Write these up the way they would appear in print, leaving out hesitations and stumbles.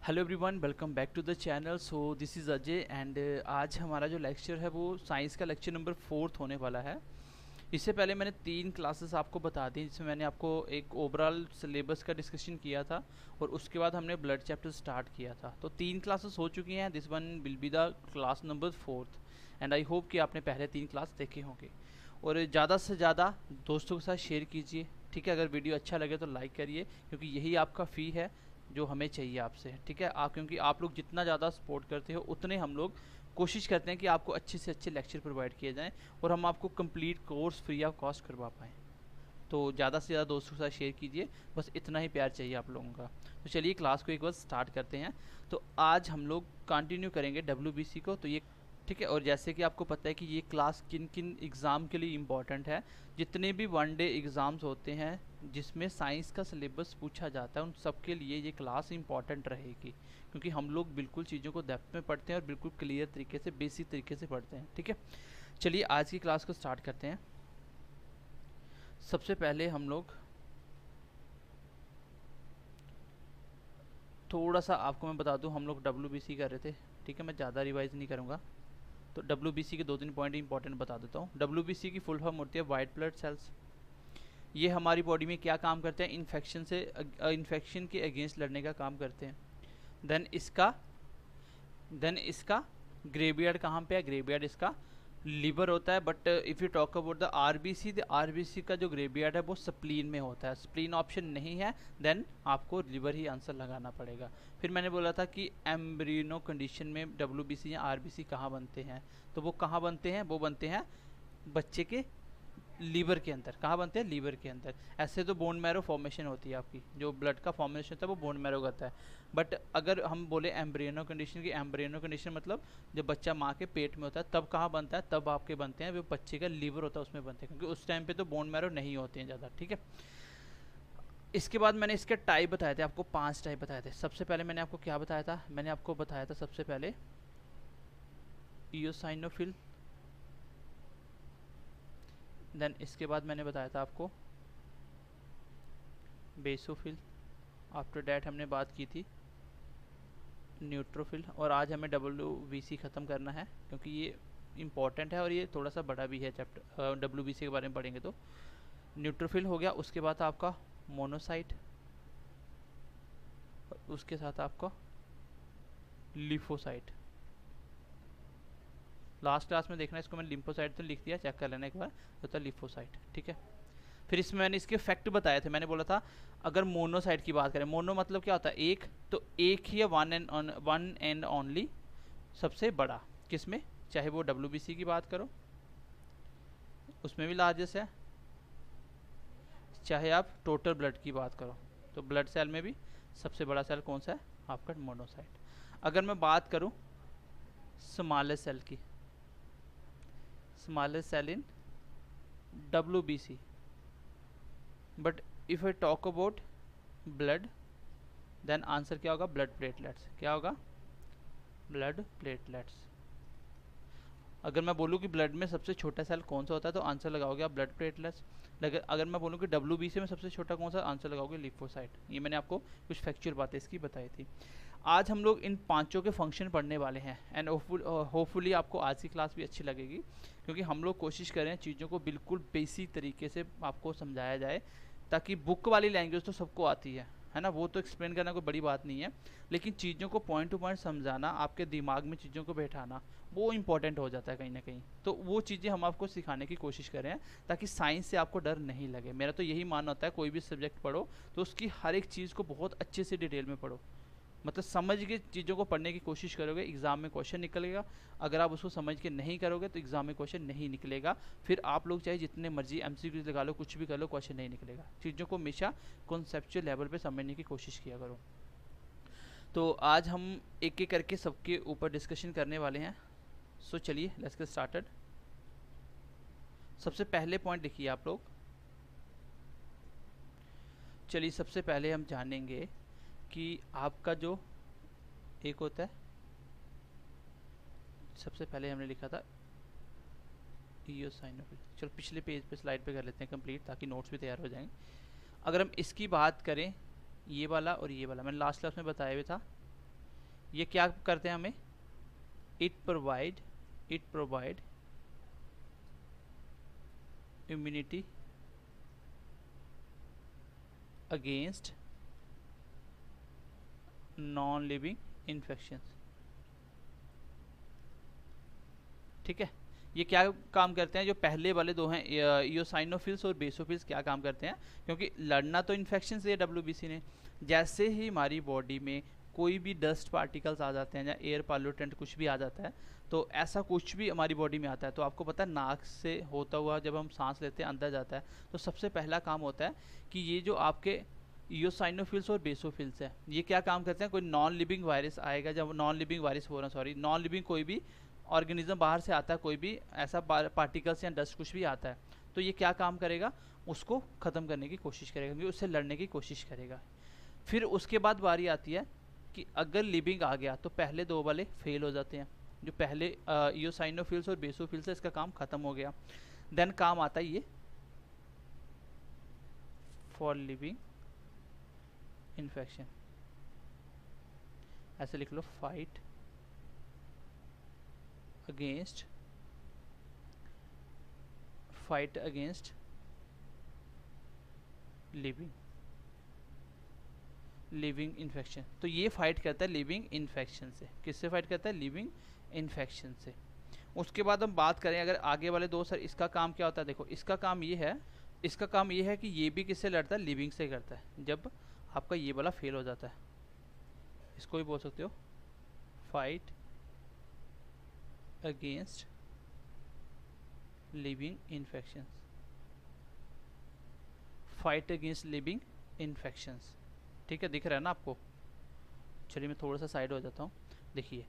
Hello everyone, welcome back to the channel. So this is Ajay and आज हमारा जो lecture है वो साइंस का लेक्चर नंबर 4 होने वाला है। इससे पहले मैंने 3 क्लासेस आपको बता दी, जिसमें मैंने आपको एक ओवरऑल सिलेबस का डिस्कशन किया था और उसके बाद हमने ब्लड चैप्टर स्टार्ट किया था। तो 3 क्लासेस हो चुकी हैं। This one will be the class number 4 and I hope कि आपने पहले 3 क्लास देखे होंगे। और ज़्यादा से ज़्यादा दोस्तों के साथ शेयर कीजिए, ठीक है। अगर वीडियो अच्छा लगे तो लाइक करिए, क्योंकि यही आपका फ़ी है जो हमें चाहिए आपसे, ठीक है। क्योंकि आप लोग जितना ज़्यादा सपोर्ट करते हो उतने हम लोग कोशिश करते हैं कि आपको अच्छे से अच्छे लेक्चर प्रोवाइड किए जाएं और हम आपको complete course free of cost करवा पाएँ। तो ज़्यादा से ज़्यादा दोस्तों के साथ शेयर कीजिए, बस इतना ही प्यार चाहिए आप लोगों का। तो चलिए क्लास को एक बार स्टार्ट करते हैं। तो आज हम लोग कंटिन्यू करेंगे WBC को, तो ये ठीक है। और जैसे कि आपको पता है कि ये क्लास किन किन एग्ज़ाम के लिए इम्पॉर्टेंट है। जितने भी वन डे एग्ज़ाम्स होते हैं जिसमें साइंस का सिलेबस पूछा जाता है, उन सब के लिए ये क्लास इंपॉर्टेंट रहेगी, क्योंकि हम लोग बिल्कुल चीज़ों को डेप्थ में पढ़ते हैं और बिल्कुल क्लियर तरीके से, बेसिक तरीके से पढ़ते हैं, ठीक है। चलिए आज की क्लास को स्टार्ट करते हैं। सबसे पहले हम लोग थोड़ा सा आपको मैं बता दूं, हम लोग WBC कर रहे थे, ठीक है। मैं ज़्यादा रिवाइज नहीं करूँगा। तो WBC के 2-3 पॉइंट इंपॉर्टेंट बता देता हूँ। WBC की फुल फॉर्म होती है वाइट ब्लड सेल्स। ये हमारी बॉडी में क्या काम करते हैं? इन्फेक्शन के अगेंस्ट लड़ने का काम करते हैं। देन इसका ग्रेवियर्ड कहाँ पे है? ग्रेवियर्ड इसका लीवर होता है। But if you talk about the RBC का जो ग्रेवियर्ड है वो स्प्लीन में होता है। स्प्लीन ऑप्शन नहीं है, देन आपको लिवर ही आंसर लगाना पड़ेगा। फिर मैंने बोला था कि एम्ब्रियो कंडीशन में WBC या RBC कहाँ बनते हैं, तो वो कहाँ बनते हैं? वो बनते हैं बच्चे के लीवर के अंदर। कहाँ बनते हैं? लीवर के अंदर। ऐसे तो बोन मैरो फॉर्मेशन होती है, आपकी जो ब्लड का फॉर्मेशन होता है वो बोन मैरो करता है। बट अगर हम बोले एम्ब्रियो कंडीशन की, एम्ब्रियो कंडीशन मतलब जब बच्चा माँ के पेट में होता है तब कहाँ बनता है? तब आपके बनते हैं वो बच्चे का लीवर होता है उसमें बनते हैं, क्योंकि उस टाइम पे तो बोन मैरो नहीं होते हैं ज़्यादा, ठीक है। इसके बाद मैंने इसके टाइप बताए थे आपको, 5 टाइप बताए थे। सबसे पहले मैंने आपको क्या बताया था? मैंने आपको बताया था सबसे पहले इयोसाइनोफिल। देन इसके बाद मैंने बताया था आपको बेसोफिल। आफ्टर डैट हमने बात की थी न्यूट्रोफिल। और आज हमें WBC ख़त्म करना है, क्योंकि ये इंपॉर्टेंट है और ये थोड़ा सा बड़ा भी है चैप्टर। WBC के बारे में पढ़ेंगे तो न्यूट्रोफिल हो गया। उसके बाद आपका मोनोसाइट, उसके साथ आपका लिफोसाइट। लास्ट क्लास में देखना, इसको मैंने लिम्फोसाइट तो लिख दिया, चेक कर लेना एक बार, होता है लिफोसाइट, ठीक है। फिर इसमें मैंने इसके फैक्ट बताए थे। मैंने बोला था अगर मोनोसाइट की बात करें, मोनो मतलब क्या होता है? एक, तो एक ही है, वन एंड ओनली, सबसे बड़ा। किसमें? चाहे वो WBC की बात करो, उसमें भी लार्जेस्ट है, चाहे आप टोटल ब्लड की बात करो तो ब्लड सेल में भी सबसे बड़ा सेल कौन सा है? आपका मोनोसाइट। अगर मैं बात करूं स्मॉलेस्ट सेल की, smallest cell in WBC, but if I talk about blood, then answer क्या होगा? Blood platelets. क्या होगा? Blood platelets. अगर मैं बोलूँ कि ब्लड में सबसे छोटा सेल कौन सा होता है तो आंसर लगाओगे आप ब्लड प्लेटलेट्स। अगर मैं बोलूँ कि WBC में सबसे छोटा कौन सा, आंसर लगाओगे लिफोसाइट। ये मैंने आपको कुछ फैक्चुअल बातें इसकी बताई थी। आज हम लोग इन पांचों के फंक्शन पढ़ने वाले हैं एंड होपफुली आपको आज की क्लास भी अच्छी लगेगी, क्योंकि हम लोग कोशिश करें चीज़ों को बिल्कुल बेसिक तरीके से आपको समझाया जाए, ताकि बुक वाली लैंग्वेज तो सबको आती है ना, वो तो एक्सप्लेन करना कोई बड़ी बात नहीं है, लेकिन चीज़ों को पॉइंट टू पॉइंट समझाना, आपके दिमाग में चीज़ों को बैठाना, वो इंपॉर्टेंट हो जाता है कहीं ना कहीं। तो वो चीज़ें हम आपको सिखाने की कोशिश करें हैं, ताकि साइंस से आपको डर नहीं लगे। मेरा तो यही मानना होता है, कोई भी सब्जेक्ट पढ़ो तो उसकी हर एक चीज़ को बहुत अच्छे से डिटेल में पढ़ो, मतलब समझ के चीज़ों को पढ़ने की कोशिश करोगे, एग्ज़ाम में क्वेश्चन निकलेगा। अगर आप उसको समझ के नहीं करोगे तो एग्ज़ाम में क्वेश्चन नहीं निकलेगा। फिर आप लोग चाहे जितने मर्जी MCQs लगा लो, कुछ भी कर लो, क्वेश्चन नहीं निकलेगा। चीज़ों को हमेशा कॉन्सेप्चुअल लेवल पे समझने की कोशिश किया करो। तो आज हम एक एक करके सबके ऊपर डिस्कशन करने वाले हैं। सो चलिए लेट्स गेट स्टार्टेड। सबसे पहले पॉइंट लिखिए आप लोग। चलिए सबसे पहले हम जानेंगे कि आपका जो एक होता है, सबसे पहले हमने लिखा था इयोसाइनोफिल। चलो पिछले पेज पे स्लाइड पे कर लेते हैं कंप्लीट, ताकि नोट्स भी तैयार हो जाएंगे। अगर हम इसकी बात करें, ये वाला और ये वाला मैंने लास्ट क्लास में बताया हुआ था, ये क्या करते हैं हमें, it provide immunity against non living infections. ठीक है, ये क्या काम करते हैं, जो पहले वाले दो हैं ईओसाइनोफिल्स और बेसोफिल्स, क्या काम करते हैं, क्योंकि लड़ना तो इन्फेक्शन से है डब्ल्यूबीसी ने। जैसे ही हमारी बॉडी में कोई भी डस्ट पार्टिकल्स आ जाते हैं या एयर पॉल्यूटेंट कुछ भी आ जाता है, तो ऐसा कुछ भी हमारी बॉडी में आता है, तो आपको पता है नाक से होता हुआ जब हम सांस लेते हैं अंदर जाता है, तो सबसे पहला काम होता है कि ये जो आपके ईओसाइनोफिल्स और बेसोफिल्स है, ये क्या काम करते हैं, कोई नॉन लिविंग वायरस आएगा, जब नॉन लिविंग वायरस हो रहा है, सॉरी नॉन लिविंग कोई भी ऑर्गेनिज्म बाहर से आता है, कोई भी ऐसा पार्टिकल्स या डस्ट कुछ भी आता है, तो ये क्या काम करेगा, उसको ख़त्म करने की कोशिश करेगा, उससे लड़ने की कोशिश करेगा। फिर उसके बाद बारी आती है कि अगर लिविंग आ गया तो पहले दो वाले फेल हो जाते हैं, जो पहले ईओसाइनोफिल्स और बेसोफिल्स है, इसका काम ख़त्म हो गया। देन काम आता है ये फॉर लिविंग इन्फेक्शन, ऐसे लिख लो, फाइट अगेंस्ट लिविंग इन्फेक्शन। तो ये फाइट करता है लिविंग इन्फेक्शन से। किससे फाइट करता है, लिविंग इन्फेक्शन से। उसके बाद हम बात करें अगर आगे वाले दो, सर इसका काम क्या होता है, देखो इसका काम ये है कि ये भी किससे लड़ता है, लिविंग से करता है। जब आपका ये वाला फेल हो जाता है, इसको भी बोल सकते हो fight against living infections, fight against living infections. ठीक है, दिख रहा है ना आपको। चलिए मैं थोड़ा सा साइड हो जाता हूँ। देखिए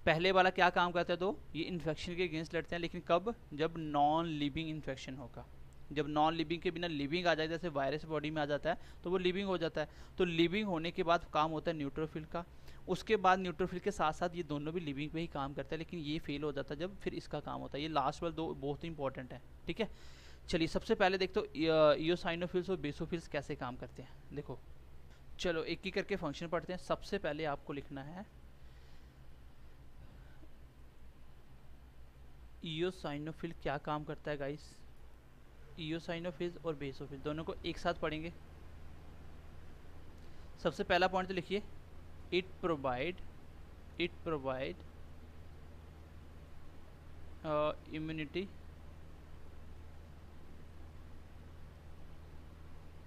पहले वाला क्या काम करता है, तो ये इन्फेक्शन के अगेंस्ट लड़ते हैं, लेकिन कब, जब नॉन लिविंग इन्फेक्शन होगा। जब नॉन लिविंग के बिना लिविंग आ जाए, जैसे वायरस बॉडी में आ जाता है तो वो लिविंग हो जाता है। तो लिविंग होने के बाद काम होता है न्यूट्रोफिल का। उसके बाद न्यूट्रोफिल के साथ साथ ये दोनों भी लिविंग पे ही काम करता है, लेकिन ये फेल हो जाता है जब फिर इसका काम होता है। ये लास्ट वाले दो बहुत ही इंपॉर्टेंट है। ठीक है, चलिए सबसे पहले देखते हो ईओसाइनोफिल्स और बेसोफिल्स कैसे काम करते हैं। देखो चलो एक ही करके फंक्शन पढ़ते हैं। सबसे पहले आपको लिखना है ईओसाइनोफिल क्या काम करता है गाइस। ईओसाइनोफिल्स और बेसोफिल दोनों को एक साथ पढ़ेंगे। सबसे पहला पॉइंट तो लिखिए, it provide immunity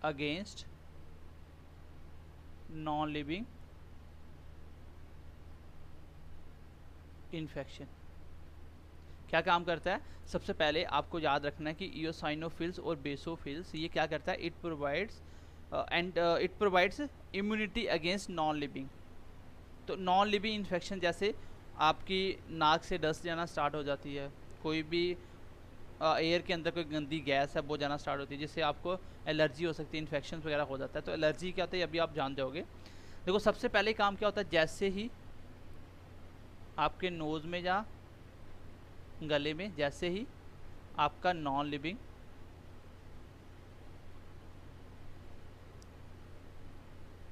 against non living infection. क्या काम करता है, सबसे पहले आपको याद रखना है कि ईओसाइनोफिल्स और बेसोफिल्स ये क्या करता है, it provides immunity against non living. तो नॉन लिविंग इन्फेक्शन जैसे आपकी नाक से डस्ट जाना स्टार्ट हो जाती है, कोई भी एयर के अंदर कोई गंदी गैस है वो जाना स्टार्ट होती है, जिससे आपको एलर्जी हो सकती है, इन्फेक्शन वगैरह हो जाता है। तो एलर्जी क्या होता है अभी आप जान जाओगे। देखो सबसे पहले काम क्या होता है, जैसे ही आपके नोज़ में या गले में जैसे ही आपका नॉन लिविंग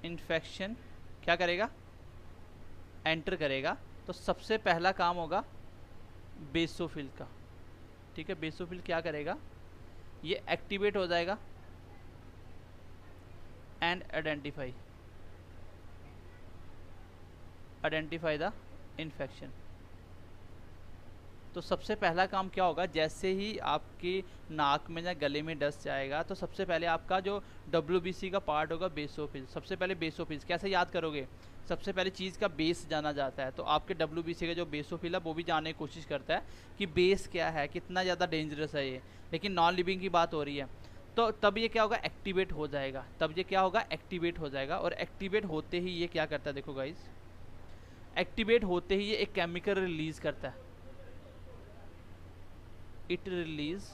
इन्फेक्शन क्या करेगा, एंटर करेगा, तो सबसे पहला काम होगा बेसोफिल का। ठीक है, बेसोफिल क्या करेगा, ये एक्टिवेट हो जाएगा एंड आइडेंटिफाई द इन्फेक्शन। तो सबसे पहला काम क्या होगा, जैसे ही आपकी नाक में या गले में डस्ट जाएगा, तो सबसे पहले आपका जो डब्ल्यूबीसी का पार्ट होगा बेसोफिल। सबसे पहले बेसोफिल कैसे याद करोगे, सबसे पहले चीज़ का बेस जाना जाता है। तो आपके डब्ल्यूबीसी का जो बेसोफिल है वो भी जानने की कोशिश करता है कि बेस क्या है, कितना ज़्यादा डेंजरस है ये। लेकिन नॉन लिविंग की बात हो रही है, तो तब ये क्या होगा, एक्टिवेट हो जाएगा। एक्टिवेट हो जाएगा। और एक्टिवेट होते ही ये क्या करता है, देखो गाइज, एक्टिवेट होते ही ये एक केमिकल रिलीज करता है। It release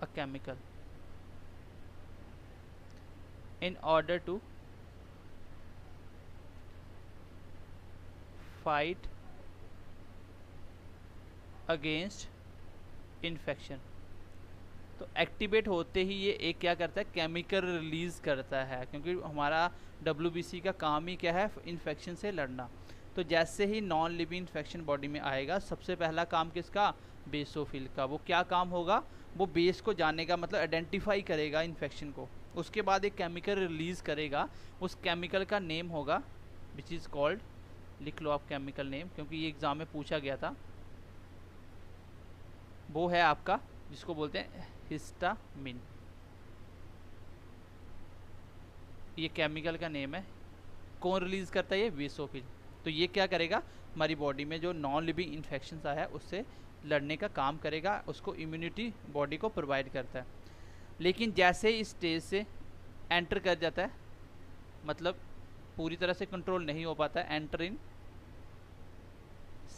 a chemical in order to fight against infection। तो एक्टिवेट होते ही ये एक क्या करता है, केमिकल रिलीज़ करता है, क्योंकि हमारा WBC का काम ही क्या है, इन्फेक्शन से लड़ना। तो जैसे ही नॉन लिविंग इन्फेक्शन बॉडी में आएगा, सबसे पहला काम किसका, बेसोफिल का। वो क्या काम होगा, वो बेस को जानेगा, मतलब आइडेंटिफाई करेगा इन्फेक्शन को। उसके बाद एक केमिकल रिलीज़ करेगा, उस केमिकल का नेम होगा विच इज़ कॉल्ड, लिख लो आप केमिकल नेम, क्योंकि ये एग्ज़ाम में पूछा गया था। वो है आपका, जिसको बोलते हैं हिस्टामिन। ये केमिकल का नेम है। कौन रिलीज़ करता है, ये बेसोफिल। तो ये क्या करेगा, हमारी बॉडी में जो नॉन लिविंग इन्फेक्शन आया है उससे लड़ने का काम करेगा, उसको इम्यूनिटी बॉडी को प्रोवाइड करता है। लेकिन जैसे इस स्टेज से एंटर कर जाता है, मतलब पूरी तरह से कंट्रोल नहीं हो पाता है, एंटर इन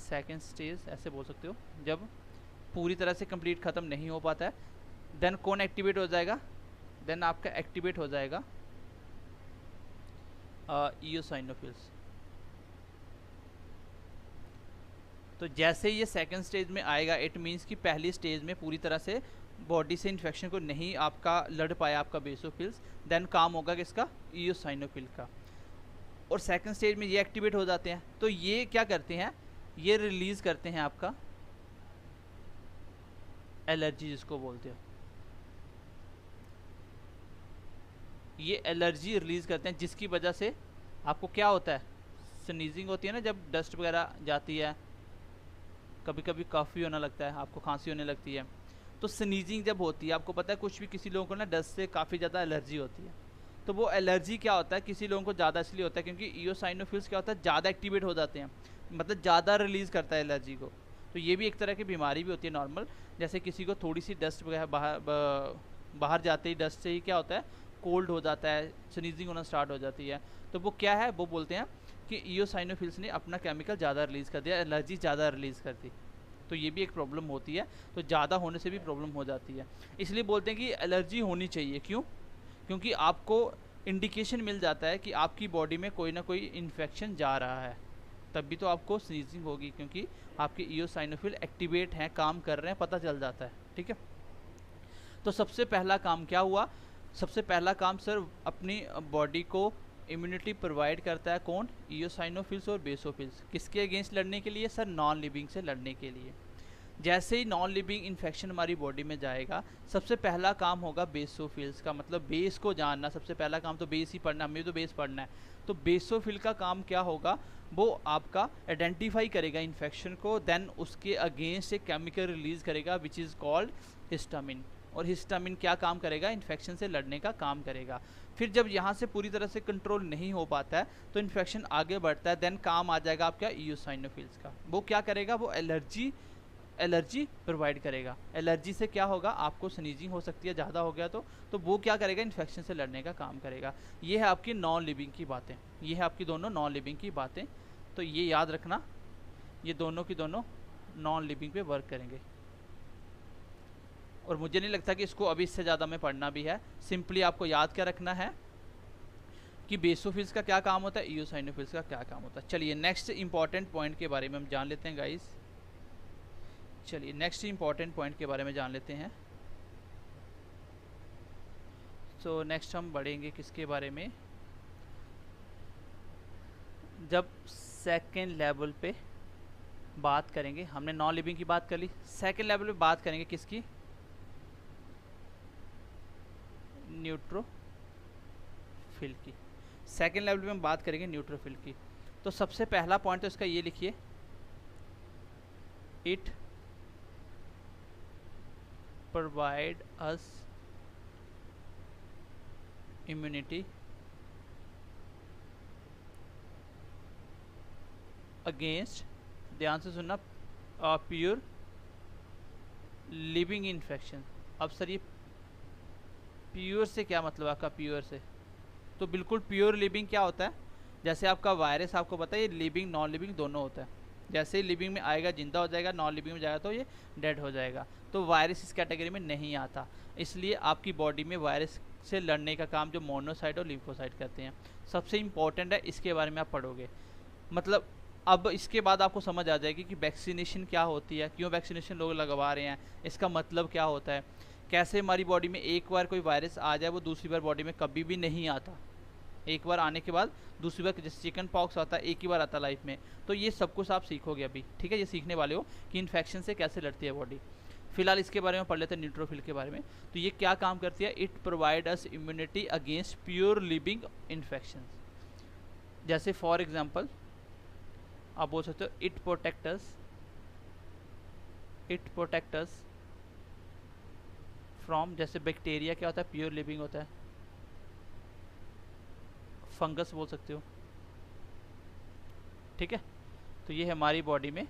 सेकेंड स्टेज ऐसे बोल सकते हो, जब पूरी तरह से कंप्लीट ख़त्म नहीं हो पाता है, देन कौन एक्टिवेट हो जाएगा, देन आपका एक्टिवेट हो जाएगा ईओसाइनोफिल्स। तो जैसे ये सेकंड स्टेज में आएगा, इट मीन्स कि पहली स्टेज में पूरी तरह से बॉडी से इन्फेक्शन को नहीं आपका लड़ पाया आपका बेसोफिल्स, देन काम होगा किसका, ईओसाइनोफिल का। और सेकंड स्टेज में ये एक्टिवेट हो जाते हैं। तो ये क्या करते हैं, ये रिलीज़ करते हैं आपका एलर्जी, जिसको बोलते हो, ये एलर्जी रिलीज़ करते हैं, जिसकी वजह से आपको क्या होता है, स्नीजिंग होती है ना, जब डस्ट वगैरह जाती है, कभी कभी काफ़ी होने लगता है, आपको खांसी होने लगती है। तो स्नीजिंग जब होती है, आपको पता है कुछ भी, किसी लोगों को ना डस्ट से काफ़ी ज़्यादा एलर्जी होती है। तो वो एलर्जी क्या होता है, किसी लोगों को ज़्यादा इसलिए होता है क्योंकि ईओसाइनोफिल्स क्या होता है, ज़्यादा एक्टिवेट हो जाते हैं, मतलब ज़्यादा रिलीज़ करता है एलर्जी को। तो ये भी एक तरह की बीमारी भी होती है नॉर्मल, जैसे किसी को थोड़ी सी डस्ट वगैरह बाहर जाते ही डस्ट से ही क्या होता है, कोल्ड हो जाता है, स्नीजिंग होना स्टार्ट हो जाती है। तो वो क्या है, वो बोलते हैं कि ईओसाइनोफिल्स ने अपना केमिकल ज़्यादा रिलीज़ कर दिया, एलर्जी ज़्यादा रिलीज़ कर दी। तो ये भी एक प्रॉब्लम होती है, तो ज़्यादा होने से भी प्रॉब्लम हो जाती है। इसलिए बोलते हैं कि एलर्जी होनी चाहिए। क्यों, क्योंकि आपको इंडिकेशन मिल जाता है कि आपकी बॉडी में कोई ना कोई इन्फेक्शन जा रहा है, तब भी तो आपको स्नीजिंग होगी, क्योंकि आपके ईओसाइनोफिल एक्टिवेट हैं, काम कर रहे हैं, पता चल जाता है। ठीक है, तो सबसे पहला काम क्या हुआ, सबसे पहला काम सर अपनी बॉडी को इम्यूनिटी प्रोवाइड करता है, कौन, ईओसाइनोफिल्स और बेसोफिल्स। किसके अगेंस्ट लड़ने के लिए सर, नॉन लिविंग से लड़ने के लिए। जैसे ही नॉन लिविंग इन्फेक्शन हमारी बॉडी में जाएगा, सबसे पहला काम होगा बेसोफिल्स का, मतलब बेस को जानना। सबसे पहला काम तो बेस ही पढ़ना, हमें तो बेस पढ़ना है। तो बेसोफिल का काम क्या होगा, वो आपका आइडेंटिफाई करेगा इन्फेक्शन को, देन उसके अगेंस्ट एक केमिकल रिलीज करेगा विच इज़ कॉल्ड हिस्टामिन। और हिस्टामिन क्या काम करेगा, इन्फेक्शन से लड़ने का काम करेगा। फिर जब यहाँ से पूरी तरह से कंट्रोल नहीं हो पाता है, तो इन्फेक्शन आगे बढ़ता है, देन काम आ जाएगा आपका ईओसाइनोफिल्स का। वो क्या करेगा, वो एलर्जी प्रोवाइड करेगा। एलर्जी से क्या होगा, आपको स्नीजिंग हो सकती है, ज़्यादा हो गया तो वो क्या करेगा, इन्फेक्शन से लड़ने का काम करेगा। ये है आपकी नॉन लिविंग की बातें, ये है आपकी दोनों नॉन लिविंग की बातें। तो ये याद रखना, ये दोनों की दोनों नॉन लिविंग पे वर्क करेंगे। और मुझे नहीं लगता कि इसको अभी इससे ज़्यादा में पढ़ना भी है। सिंपली आपको याद क्या रखना है कि बेसोफिल्स का क्या काम होता है, ईओसाइनोफिल्स का क्या काम होता है। चलिए नेक्स्ट इंपॉर्टेंट पॉइंट के बारे में हम जान लेते हैं गाइस। चलिए नेक्स्ट इंपॉर्टेंट पॉइंट के बारे में जान लेते हैं। सो नेक्स्ट हम बढ़ेंगे किसके बारे में, जब सेकेंड लेवल पे बात करेंगे, हमने नॉन लिविंग की बात कर ली, सेकेंड लेवल पे बात करेंगे किसकी, न्यूट्रोफिल की। सेकेंड लेवल पे हम बात करेंगे न्यूट्रोफिल की। तो सबसे पहला पॉइंट तो इसका ये लिखिए, it provide us immunity against, ध्यान से सुनना, प्योर लिविंग इन्फेक्शन। अब सर ये प्योर से क्या मतलब आपका, प्योर से तो बिल्कुल प्योर लिविंग क्या होता है, जैसे आपका वायरस, आपको पता है ये लिविंग नॉन लिविंग दोनों होता है। जैसे ही लिविंग में आएगा जिंदा हो जाएगा, नॉन लिविंग में जाएगा तो ये डेड हो जाएगा। तो वायरस इस कैटेगरी में नहीं आता, इसलिए आपकी बॉडी में वायरस से लड़ने का काम जो मोनोसाइट और लिम्फोसाइट करते हैं, सबसे इम्पॉर्टेंट है, इसके बारे में आप पढ़ोगे। मतलब अब इसके बाद आपको समझ आ जाएगी कि वैक्सीनेशन क्या होती है, क्यों वैक्सीनेशन लोग लगवा रहे हैं, इसका मतलब क्या होता है। कैसे हमारी बॉडी में एक बार कोई वायरस आ जाए वो दूसरी बार बॉडी में कभी भी नहीं आता, एक बार आने के बाद दूसरी बार, जैसे चिकन पॉक्स आता है एक ही बार आता है लाइफ में, तो ये सब कुछ आप सीखोगे अभी, ठीक है, ये सीखने वाले हो कि इन्फेक्शन से कैसे लड़ती है बॉडी। फिलहाल इसके बारे में पढ़ लेते हैं न्यूट्रोफिल के बारे में। तो ये क्या काम करती है, it provide us immunity against pure living infection. जैसे फॉर एग्जाम्पल आप बोल सकते हो इट प्रोटेक्ट अस फ्रॉम, जैसे बैक्टीरिया क्या होता है, प्योर लिविंग होता है, फंगस बोल सकते हो, ठीक है। तो ये हमारी बॉडी में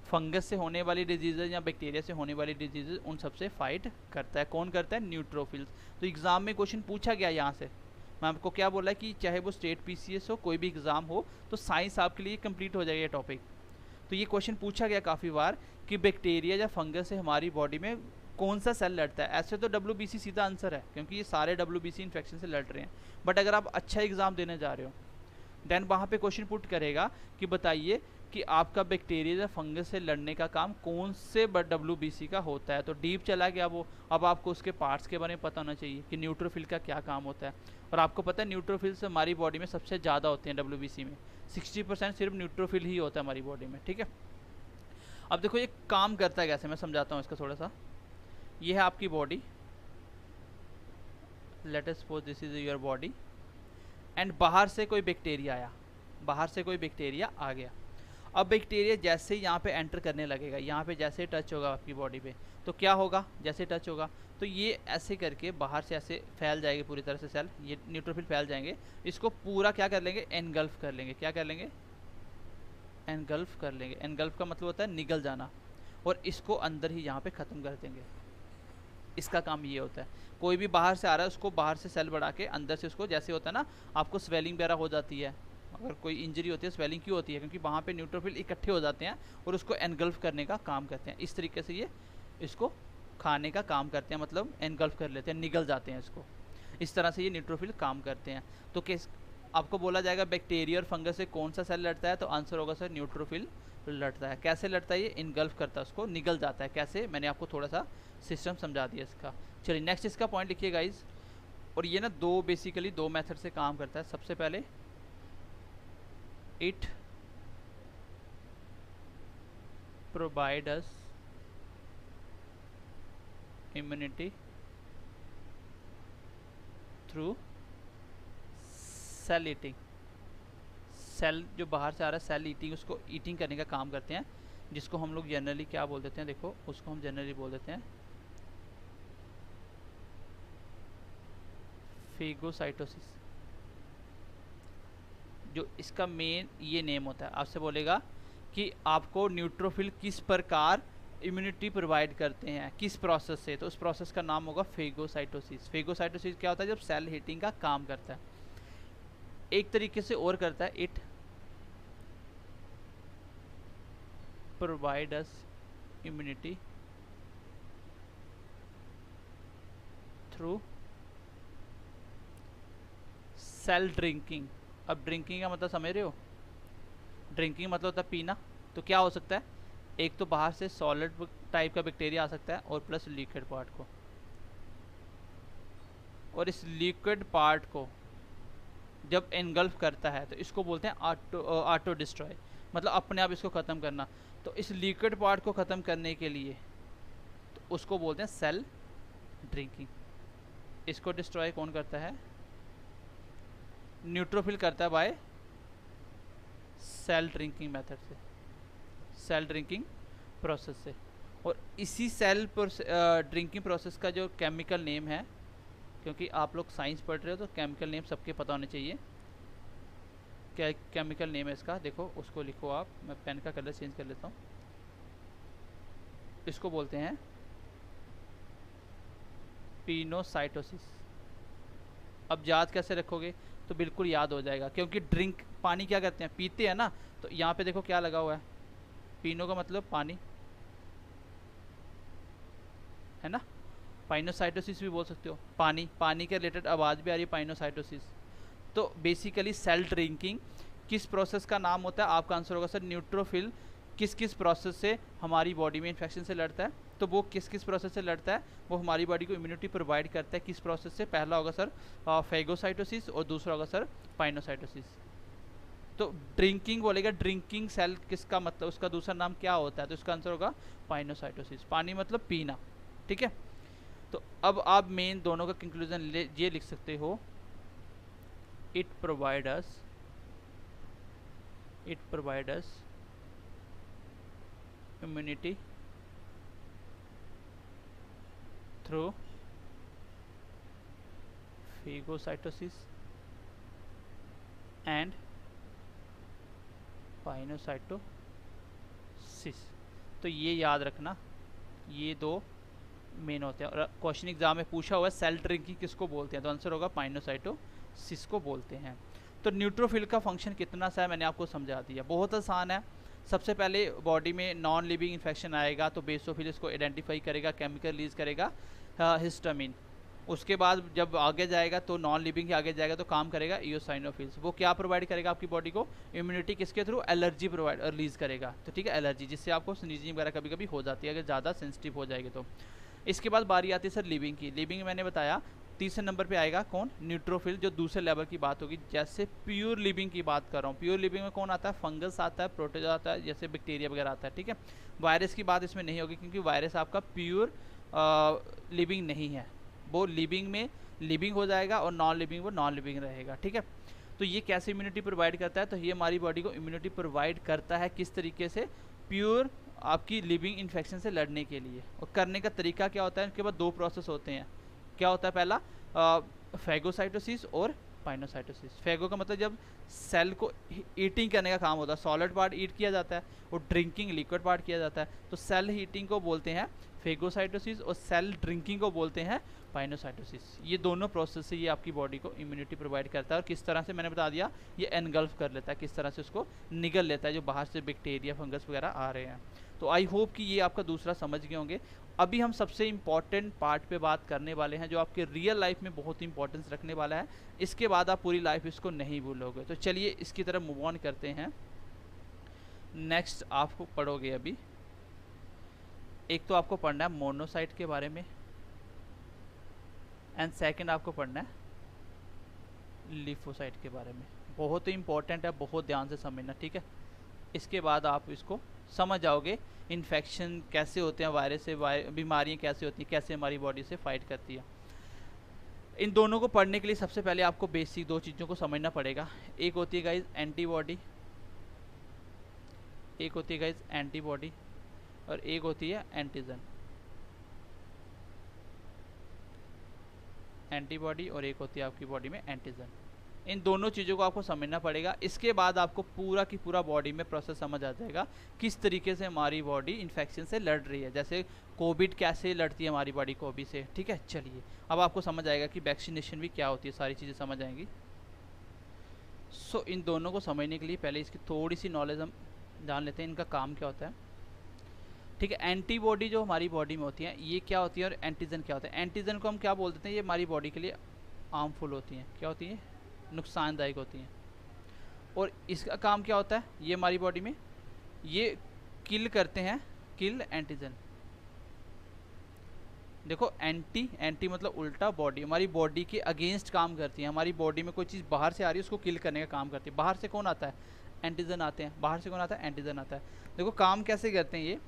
फंगस से होने वाली डिजीजेज या बैक्टीरिया से होने वाली डिजीजेज उन सबसे फाइट करता है। कौन करता है, न्यूट्रोफिल्स। तो एग्जाम में क्वेश्चन पूछा गया यहाँ से, मैं आपको क्या बोला कि चाहे वो स्टेट पीसीएस हो, कोई भी एग्जाम हो, तो साइंस आपके लिए कंप्लीट हो जाएगा ये टॉपिक। तो ये क्वेश्चन पूछा गया काफ़ी बार कि बैक्टीरिया या फंगस से हमारी बॉडी में कौन सा सेल लड़ता है। ऐसे तो WBC सीधा आंसर है, क्योंकि ये सारे WBC इन्फेक्शन से लड़ रहे हैं। बट अगर आप अच्छा एग्जाम देने जा रहे हो, देन वहाँ पे क्वेश्चन पुट करेगा कि बताइए कि आपका बैक्टीरिया या फंगस से लड़ने का काम कौन से WBC का होता है। तो डीप चला गया वो। अब आपको उसके पार्ट्स के बारे में पता होना चाहिए कि न्यूट्रोफिल का क्या काम होता है। और आपको पता है न्यूट्रोफिल्स हमारी बॉडी में सबसे ज़्यादा होते हैं WBC में, 60% सिर्फ न्यूट्रोफिल ही होता है हमारी बॉडी में, ठीक है। अब देखो ये काम करता है कैसे, मैं समझाता हूँ इसका थोड़ा सा। ये है आपकी body, let us suppose this is your body, and बाहर से कोई बैक्टीरिया आया, बाहर से कोई बैक्टीरिया आ गया। अब बैक्टीरिया जैसे ही यहाँ पे एंटर करने लगेगा, यहाँ पे जैसे टच होगा आपकी बॉडी पे, तो क्या होगा, जैसे टच होगा तो ये ऐसे करके बाहर से ऐसे फैल जाएंगे पूरी तरह से सेल, ये न्यूट्रोफिल फैल जाएंगे, इसको पूरा क्या कर लेंगे, एनगल्फ कर लेंगे। क्या कर लेंगे, एनगल्फ कर लेंगे। एनगल्फ का मतलब होता है निगल जाना, और इसको अंदर ही यहाँ पे ख़त्म कर देंगे। इसका काम ये होता है, कोई भी बाहर से आ रहा है उसको बाहर से सेल बढ़ा के अंदर से उसको, जैसे होता है ना आपको स्वेलिंग वगैरह हो जाती है, अगर कोई इंजरी होती है, स्वेलिंग क्यों होती है, क्योंकि वहाँ पे न्यूट्रोफिल इकट्ठे हो जाते हैं और उसको एनगल्फ करने का काम करते हैं। इस तरीके से ये इसको खाने का काम करते हैं, मतलब एनगल्फ कर लेते हैं, निगल जाते हैं इसको। इस तरह से ये न्यूट्रोफिल काम करते हैं। तो किस आपको बोला जाएगा बैक्टीरिया और फंगस से कौन सा सेल लड़ता है, तो आंसर होगा सर न्यूट्रोफिल लड़ता है। कैसे लड़ता है, ये इनगल्फ करता है, उसको निगल जाता है। कैसे, मैंने आपको थोड़ा सा सिस्टम समझा दिया इसका। चलिए नेक्स्ट इसका पॉइंट लिखिए गाइज। और ये ना बेसिकली दो मेथड से काम करता है। सबसे पहले it provide us immunity through cell eating. Cell जो बाहर से आ रहा है, सेल ईटिंग, उसको ईटिंग करने का काम करते हैं, जिसको हम लोग जनरली क्या बोल देते हैं, देखो उसको हम जनरली बोल देते हैं फेगोसाइटोसिस। जो इसका मेन ये नेम होता है, आपसे बोलेगा कि आपको न्यूट्रोफिल किस प्रकार इम्यूनिटी प्रोवाइड करते हैं, किस प्रोसेस से, तो उस प्रोसेस का नाम होगा फेगोसाइटोसिस। फेगोसाइटोसिस क्या होता है, जब सेल हीटिंग का काम करता है। एक तरीके से और करता है, it provide us immunity through cell drinking. अब ड्रिंकिंग का मतलब समझ रहे हो, ड्रिंकिंग मतलब होता है पीना। तो क्या हो सकता है, एक तो बाहर से सॉलिड टाइप का बैक्टीरिया आ सकता है और प्लस लिक्विड पार्ट को, और इस लिक्विड पार्ट को जब एनगल्फ करता है तो इसको बोलते हैं ऑटो डिस्ट्रॉय, मतलब अपने आप इसको ख़त्म करना। तो इस लिक्विड पार्ट को ख़त्म करने के लिए तो उसको बोलते हैं सेल ड्रिंकिंग। इसको डिस्ट्रॉय कौन करता है, न्यूट्रोफिल करता है बाय सेल ड्रिंकिंग मेथड से, सेल ड्रिंकिंग प्रोसेस से। और इसी सेल ड्रिंकिंग प्रोसेस का जो केमिकल नेम है, क्योंकि आप लोग साइंस पढ़ रहे हो तो केमिकल नेम सबके पता होने चाहिए। क्या केमिकल नेम है इसका, देखो उसको लिखो आप, मैं पेन का कलर चेंज कर लेता हूँ। इसको बोलते हैं पिनोसाइटोसिस। अब याद कैसे रखोगे, तो बिल्कुल याद हो जाएगा, क्योंकि ड्रिंक पानी क्या करते हैं, पीते हैं ना। तो यहाँ पे देखो क्या लगा हुआ है, पीनो का मतलब पानी है ना, पाइनोसाइटोसिस भी बोल सकते हो, पानी, पानी के रिलेटेड आवाज़ भी आ रही है पाइनोसाइटोसिस। तो बेसिकली सेल ड्रिंकिंग किस प्रोसेस का नाम होता है, आपका आंसर होगा सर न्यूट्रोफिल किस किस प्रोसेस से हमारी बॉडी में इन्फेक्शन से लड़ता है, तो वो किस किस प्रोसेस से लड़ता है, वो हमारी बॉडी को इम्यूनिटी प्रोवाइड करता है किस प्रोसेस से, पहला होगा सर फेगोसाइटोसिस और दूसरा होगा सर पाइनोसाइटोसिस। तो ड्रिंकिंग बोलेगा, ड्रिंकिंग सेल किसका मतलब, उसका दूसरा नाम क्या होता है, तो इसका आंसर होगा पाइनोसाइटोसिस, पानी मतलब पीना, ठीक है। तो अब आप मेन दोनों का कंक्लूजन ये लिख सकते हो, it provide us immunity through phagocytosis and pinocytosis. तो ये याद रखना, ये दो मेन होते हैं। और क्वेश्चन एग्जाम में पूछा हुआ है सेल ड्रिंकिंग किसको बोलते हैं, तो आंसर होगा पाइनोसाइटोसिस को बोलते हैं। तो न्यूट्रोफिल का फंक्शन कितना सा है मैंने आपको समझा दिया, बहुत आसान है। सबसे पहले बॉडी में नॉन लिविंग इन्फेक्शन आएगा तो बेसोफिल इसको आइडेंटिफाई करेगा, केमिकल रिलीज करेगा हिस्टामिन। उसके बाद जब आगे जाएगा तो नॉन लिविंग के आगे जाएगा तो काम करेगा इयोसाइनोफिल्स, वो क्या प्रोवाइड करेगा आपकी बॉडी को, इम्यूनिटी किसके थ्रू, एलर्जी प्रोवाइड रिलीज करेगा। तो ठीक है, एलर्जी जिससे आपको स्नीजिंग वगैरह कभी कभी हो जाती है अगर ज़्यादा सेंसिटिव हो जाएगी तो। इसके बाद बारी आती है सर लिविंग की। लिविंग मैंने बताया तीसरे नंबर पे आएगा कौन, न्यूट्रोफिल, जो दूसरे लेवल की बात होगी। जैसे प्योर लिविंग की बात कर रहा हूँ, प्योर लिविंग में कौन आता है, फंगस आता है, प्रोटोजोआ आता है, जैसे बैक्टीरिया वगैरह आता है, ठीक है। वायरस की बात इसमें नहीं होगी क्योंकि वायरस आपका प्योर लिविंग नहीं है, वो लिविंग में लिविंग हो जाएगा और नॉन लिविंग वो नॉन लिविंग रहेगा, ठीक है। तो ये कैसे इम्यूनिटी प्रोवाइड करता है, तो ये हमारी बॉडी को इम्यूनिटी प्रोवाइड करता है किस तरीके से, प्योर आपकी लिविंग इन्फेक्शन से लड़ने के लिए। और करने का तरीका क्या होता है, उनके बाद दो प्रोसेस होते हैं। क्या होता है, पहला फेगोसाइटोसिस और पाइनोसाइटोसिस। फेगो का मतलब जब सेल को ईटिंग करने का काम होता है, सॉलिड पार्ट ईट किया जाता है और ड्रिंकिंग लिक्विड पार्ट किया जाता है, तो सेल हीटिंग को बोलते हैं फेगोसाइटोसिस और सेल ड्रिंकिंग को बोलते हैं पाइनोसाइटोसिस। ये दोनों प्रोसेस से ये आपकी बॉडी को इम्यूनिटी प्रोवाइड करता है। और किस तरह से मैंने बता दिया, ये एनगल्फ कर लेता है, किस तरह से उसको निगल लेता है जो बाहर से बैक्टीरिया फंगस वगैरह आ रहे हैं। तो आई होप कि ये आपका दूसरा समझ गए होंगे। अभी हम सबसे इम्पॉर्टेंट पार्ट पे बात करने वाले हैं जो आपके रियल लाइफ में बहुत इंपॉर्टेंस रखने वाला है, इसके बाद आप पूरी लाइफ इसको नहीं भूलोगे। तो चलिए इसकी तरफ मूव ऑन करते हैं। नेक्स्ट आपको पढ़ोगे अभी, एक तो आपको पढ़ना है मोनोसाइट के बारे में एंड सेकंड आपको पढ़ना है लिम्फोसाइट के बारे में। बहुत ही इंपॉर्टेंट है, बहुत ध्यान से समझना, ठीक है। इसके बाद आप इसको समझ जाओगे इन्फेक्शन कैसे होते हैं, वायरस से बीमारियां कैसे होती हैं, कैसे हमारी बॉडी से फाइट करती है। इन दोनों को पढ़ने के लिए सबसे पहले आपको बेसिक दो चीज़ों को समझना पड़ेगा। एक होती है गाइज एंटीबॉडी, एक होती है गाइज एंटीबॉडी और एक होती है एंटीजन। एंटीबॉडी और एक होती है आपकी बॉडी में एंटीजन। इन दोनों चीज़ों को आपको समझना पड़ेगा। इसके बाद आपको पूरा की पूरा बॉडी में प्रोसेस समझ आ जाएगा किस तरीके से हमारी बॉडी इन्फेक्शन से लड़ रही है, जैसे कोविड कैसे लड़ती है हमारी बॉडी कोविड से, ठीक है। चलिए अब आपको समझ आएगा कि वैक्सीनेशन भी क्या होती है, सारी चीज़ें समझ आएंगी। सो इन दोनों को समझने के लिए पहले इसकी थोड़ी सी नॉलेज हम जान लेते हैं, इनका काम क्या होता है, ठीक है। एंटीबॉडी जो हमारी बॉडी में होती है ये क्या होती है और एंटीजन क्या होता है। एंटीजन को हम क्या बोल देते हैं, ये हमारी बॉडी के लिए हार्मफुल होती हैं, क्या होती है, नुकसानदायक होती हैं। और इसका काम क्या होता है, ये हमारी बॉडी में ये किल करते हैं, किल एंटीजन। देखो एंटी, एंटी मतलब उल्टा, बॉडी हमारी बॉडी के अगेंस्ट काम करती है। हमारी बॉडी में कोई चीज़ बाहर से आ रही है उसको किल करने का काम करती है। बाहर से कौन आता है, एंटीजन आते हैं। बाहर से कौन आता है, एंटीजन आता है। देखो काम कैसे करते हैं ये,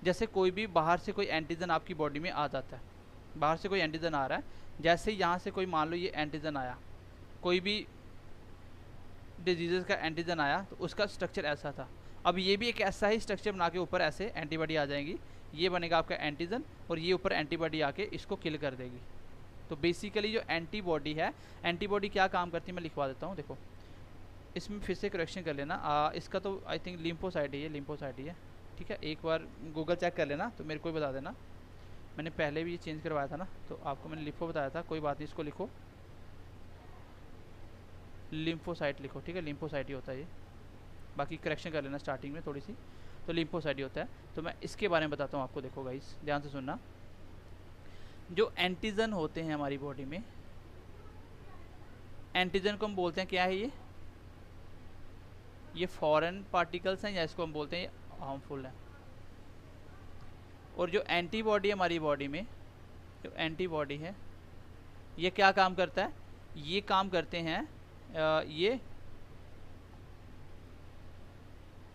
जैसे कोई भी बाहर से कोई एंटीजन आपकी बॉडी में आ जाता है, बाहर से कोई एंटीजन आ रहा है, जैसे यहाँ से कोई मान लो ये एंटीजन आया, कोई भी डिजीज़ का एंटीजन आया तो उसका स्ट्रक्चर ऐसा था। अब ये भी एक ऐसा ही स्ट्रक्चर बना के ऊपर ऐसे एंटीबॉडी आ जाएंगी, ये बनेगा आपका एंटीजन और ये ऊपर एंटीबॉडी आके इसको किल कर देगी। तो बेसिकली जो एंटीबॉडी है, एंटीबॉडी क्या काम करती है मैं लिखवा देता हूँ। देखो इसमें फिर से करेक्शन कर लेना, इसका तो आई थिंक लिम्फोसाइट ही है, लिम्फोसाइट ही है, ठीक है। एक बार गूगल चेक कर लेना तो मेरे को बता देना, मैंने पहले भी ये चेंज करवाया था ना, तो आपको मैंने लिम्फो बताया था, कोई बात नहीं, इसको लिखो लिम्फोसाइट लिखो, ठीक है। लिम्फोसाइट ही होता है ये, बाकी करेक्शन कर लेना स्टार्टिंग में थोड़ी सी, तो लिम्फोसाइट ही होता है। तो मैं इसके बारे में बताता हूँ आपको। देखो गाइस ध्यान से सुनना, जो एंटीजन होते हैं हमारी बॉडी में, एंटीजन को हम बोलते हैं क्या है, ये फॉरेन पार्टिकल्स हैं या इसको हम बोलते हैं ये हार्मफुल है। और जो एंटीबॉडी है हमारी बॉडी में, जो एंटीबॉडी है ये क्या काम करता है, ये काम करते हैं ये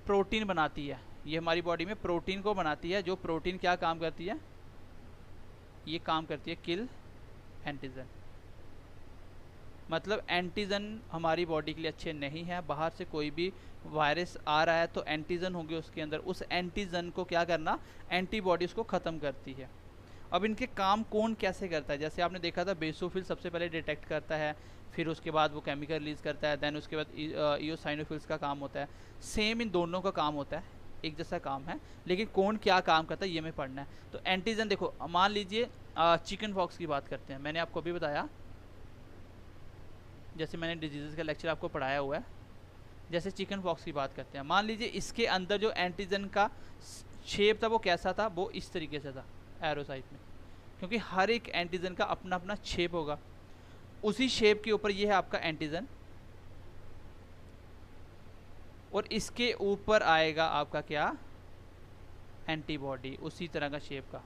प्रोटीन बनाती है, ये हमारी बॉडी में प्रोटीन को बनाती है। जो प्रोटीन क्या काम करती है, ये काम करती है किल एंटीजन। मतलब एंटीजन हमारी बॉडी के लिए अच्छे नहीं है। बाहर से कोई भी वायरस आ रहा है तो एंटीजन होंगे उसके अंदर, उस एंटीजन को क्या करना, एंटीबॉडी उसको ख़त्म करती है। अब इनके काम कौन कैसे करता है, जैसे आपने देखा था बेसोफिल सबसे पहले डिटेक्ट करता है, फिर उसके बाद वो केमिकल रिलीज करता है, देन उसके बाद इओसाइनोफिल्स का काम होता है। सेम इन दोनों का काम होता है, एक जैसा काम है, लेकिन कौन क्या काम करता है ये हमें पढ़ना है। तो एंटीजन देखो, मान लीजिए चिकन पॉक्स की बात करते हैं, मैंने आपको अभी बताया, जैसे मैंने डिजीज़ का लेक्चर आपको पढ़ाया हुआ है, जैसे चिकन पॉक्स की बात करते हैं, मान लीजिए इसके अंदर जो एंटीजन का शेप था वो कैसा था, वो इस तरीके से था एरो साइड में, क्योंकि हर एक एंटीजन का अपना अपना शेप होगा। उसी शेप के ऊपर ये है आपका एंटीजन, और इसके ऊपर आएगा आपका क्या, एंटीबॉडी, उसी तरह का शेप का,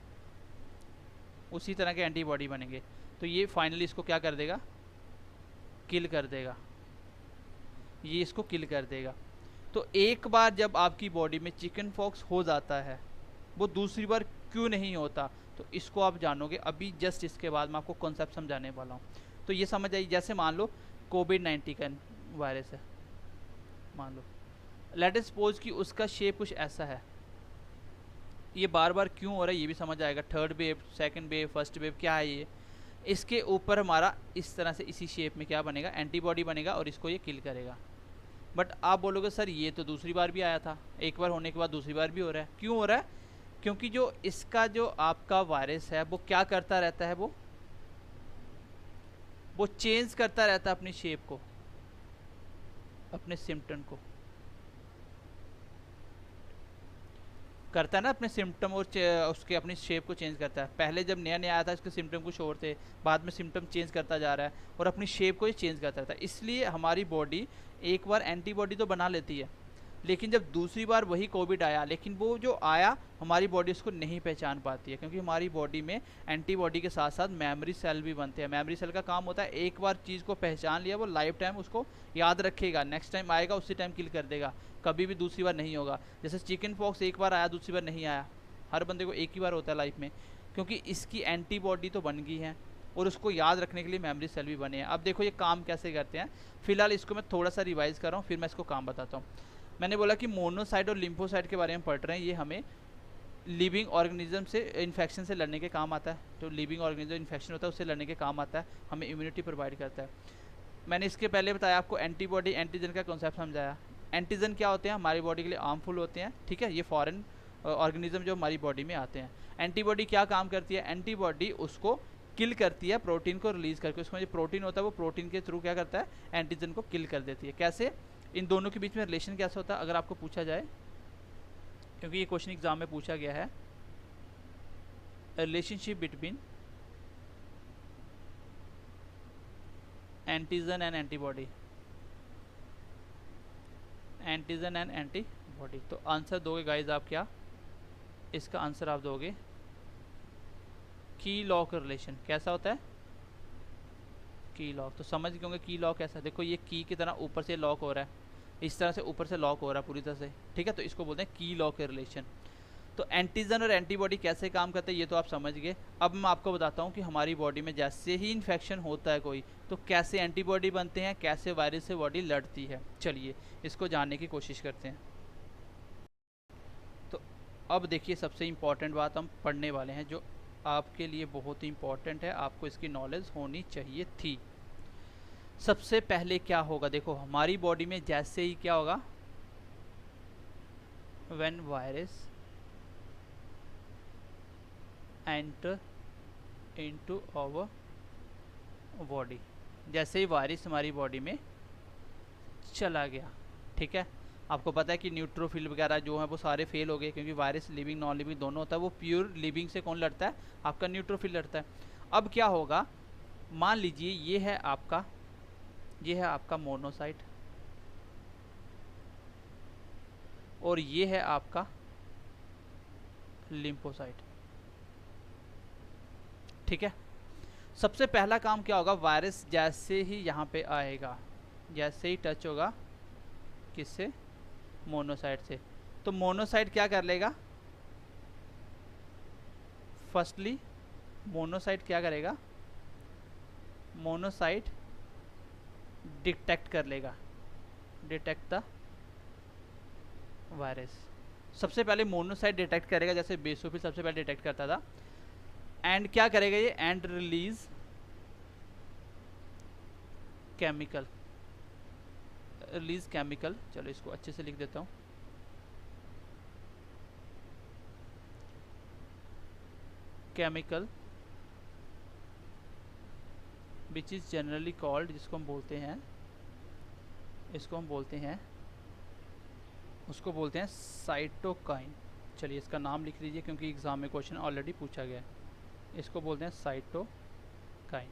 उसी तरह के एंटीबॉडी बनेंगे। तो ये फाइनली इसको क्या कर देगा, किल कर देगा, ये इसको किल कर देगा। तो एक बार जब आपकी बॉडी में चिकन पॉक्स हो जाता है, वो दूसरी बार क्यों नहीं होता, तो इसको आप जानोगे अभी जस्ट इसके बाद मैं आपको कॉन्सेप्ट समझाने वाला हूँ। तो ये समझ आइए, जैसे मान लो कोविड-19 का वायरस है, मान लो लेट अस सपोज कि उसका शेप कुछ ऐसा है, ये बार बार क्यों हो रहा है ये भी समझ आएगा। Third wave, second wave, first wave क्या है ये, इसके ऊपर हमारा इस तरह से इसी शेप में क्या बनेगा, एंटीबॉडी बनेगा और इसको ये किल करेगा। बट आप बोलोगे सर ये तो दूसरी बार भी आया था, एक बार होने के बाद दूसरी बार भी हो रहा है, क्यों हो रहा है, क्योंकि जो इसका जो आपका वायरस है वो क्या करता रहता है, वो चेंज करता रहता है अपनी शेप को, अपने सिम्टम को करता है ना, अपने सिम्टम और उसके अपनी शेप को चेंज करता है। पहले जब नया नया आया था इसके सिम्टम कुछ और थे, बाद में सिम्टम चेंज करता जा रहा है और अपनी शेप को ही चेंज करता रहता है। इसलिए हमारी बॉडी एक बार एंटीबॉडी तो बना लेती है, लेकिन जब दूसरी बार वही कोविड आया, लेकिन वो जो आया हमारी बॉडी उसको नहीं पहचान पाती है, क्योंकि हमारी बॉडी में एंटीबॉडी के साथ साथ मेमोरी सेल भी बनते हैं। मेमोरी सेल का काम होता है एक बार चीज़ को पहचान लिया वो लाइफ टाइम उसको याद रखेगा, नेक्स्ट टाइम आएगा उसी टाइम किल कर देगा, कभी भी दूसरी बार नहीं होगा। जैसे चिकन पॉक्स एक बार आया दूसरी बार नहीं आया, हर बंदे को एक ही बार होता है लाइफ में, क्योंकि इसकी एंटीबॉडी तो बन गई है और उसको याद रखने के लिए मेमोरी सेल भी बने हैं। अब देखो ये काम कैसे करते हैं, फिलहाल इसको मैं थोड़ा सा रिवाइज कर रहा हूँ, फिर मैं इसको काम बताता हूँ। मैंने बोला कि मोनोसाइट और लिम्फोसाइट के बारे में पढ़ रहे हैं, ये हमें लिविंग ऑर्गेनिज्म से इन्फेक्शन से लड़ने के काम आता है। जो लिविंग ऑर्गेनिज्म इन्फेक्शन होता है उससे लड़ने के काम आता है, हमें इम्यूनिटी प्रोवाइड करता है। मैंने इसके पहले बताया आपको एंटीबॉडी एंटीजन का कॉन्सेप्ट समझाया। एंटीजन क्या होते हैं, हमारी बॉडी के लिए हार्मफुल होते हैं, ठीक है, ये फॉरेन ऑर्गेनिज्म जो हमारी बॉडी में आते हैं। एंटीबॉडी क्या काम करती है, एंटीबॉडी उसको किल करती है, प्रोटीन को रिलीज करके, उसमें जो प्रोटीन होता है वो प्रोटीन के थ्रू क्या करता है, एंटीजन को किल कर देती है। कैसे, इन दोनों के बीच में रिलेशन कैसा होता है, अगर आपको पूछा जाए, क्योंकि ये क्वेश्चन एग्जाम में पूछा गया है, relationship between antigen and antibody, antigen and antibody. तो आंसर दोगे गाइज आप क्या, इसका आंसर आप दोगे की लॉ का रिलेशन। कैसा होता है, की लॉक। तो समझ गए होंगे की लॉक कैसा, देखो ये की की तरह ऊपर से लॉक हो रहा है, इस तरह से ऊपर से लॉक हो रहा है पूरी तरह से, ठीक है, तो इसको बोलते हैं की लॉक रिलेशन। तो एंटीजन और एंटीबॉडी कैसे काम करते हैं ये तो आप समझ गए। अब मैं आपको बताता हूँ कि हमारी बॉडी में जैसे ही इन्फेक्शन होता है कोई, तो कैसे एंटीबॉडी बनते हैं, कैसे वायरस से बॉडी लड़ती है। चलिए इसको जानने की कोशिश करते हैं। तो अब देखिए सबसे इम्पॉर्टेंट बात हम पढ़ने वाले हैं, जो आपके लिए बहुत ही इम्पॉर्टेंट है, आपको इसकी नॉलेज होनी चाहिए थी। सबसे पहले क्या होगा, देखो हमारी बॉडी में जैसे ही क्या होगा, when virus enter into our body, जैसे ही वायरस हमारी बॉडी में चला गया, ठीक है, आपको पता है कि न्यूट्रोफिल वगैरह जो है वो सारे फेल हो गए, क्योंकि वायरस लिविंग नॉन लिविंग दोनों होता है। वो प्योर लिविंग से कौन लड़ता है, आपका न्यूट्रोफिल लड़ता है। अब क्या होगा, मान लीजिए ये है आपका मोनोसाइट और ये है आपका लिम्फोसाइट, ठीक है। सबसे पहला काम क्या होगा, वायरस जैसे ही यहाँ पे आएगा, जैसे ही टच होगा किससे, मोनोसाइट से, तो मोनोसाइट क्या कर लेगा, फर्स्टली मोनोसाइट क्या करेगा, मोनोसाइट डिटेक्ट कर लेगा, डिटेक्ट द वायरस। सबसे पहले मोनोसाइट डिटेक्ट करेगा, जैसे बेसोफिल सबसे पहले डिटेक्ट करता था। एंड क्या करेगा ये, and release chemical, release chemical, चलो इसको अच्छे से लिख देता हूँ, chemical which is generally called, जिसको हम बोलते हैं, इसको हम बोलते हैं, उसको बोलते हैं साइटोकाइन। चलिए इसका नाम लिख लीजिए क्योंकि एग्जाम में क्वेश्चन ऑलरेडी पूछा गया है। इसको बोलते हैं साइटोकाइन।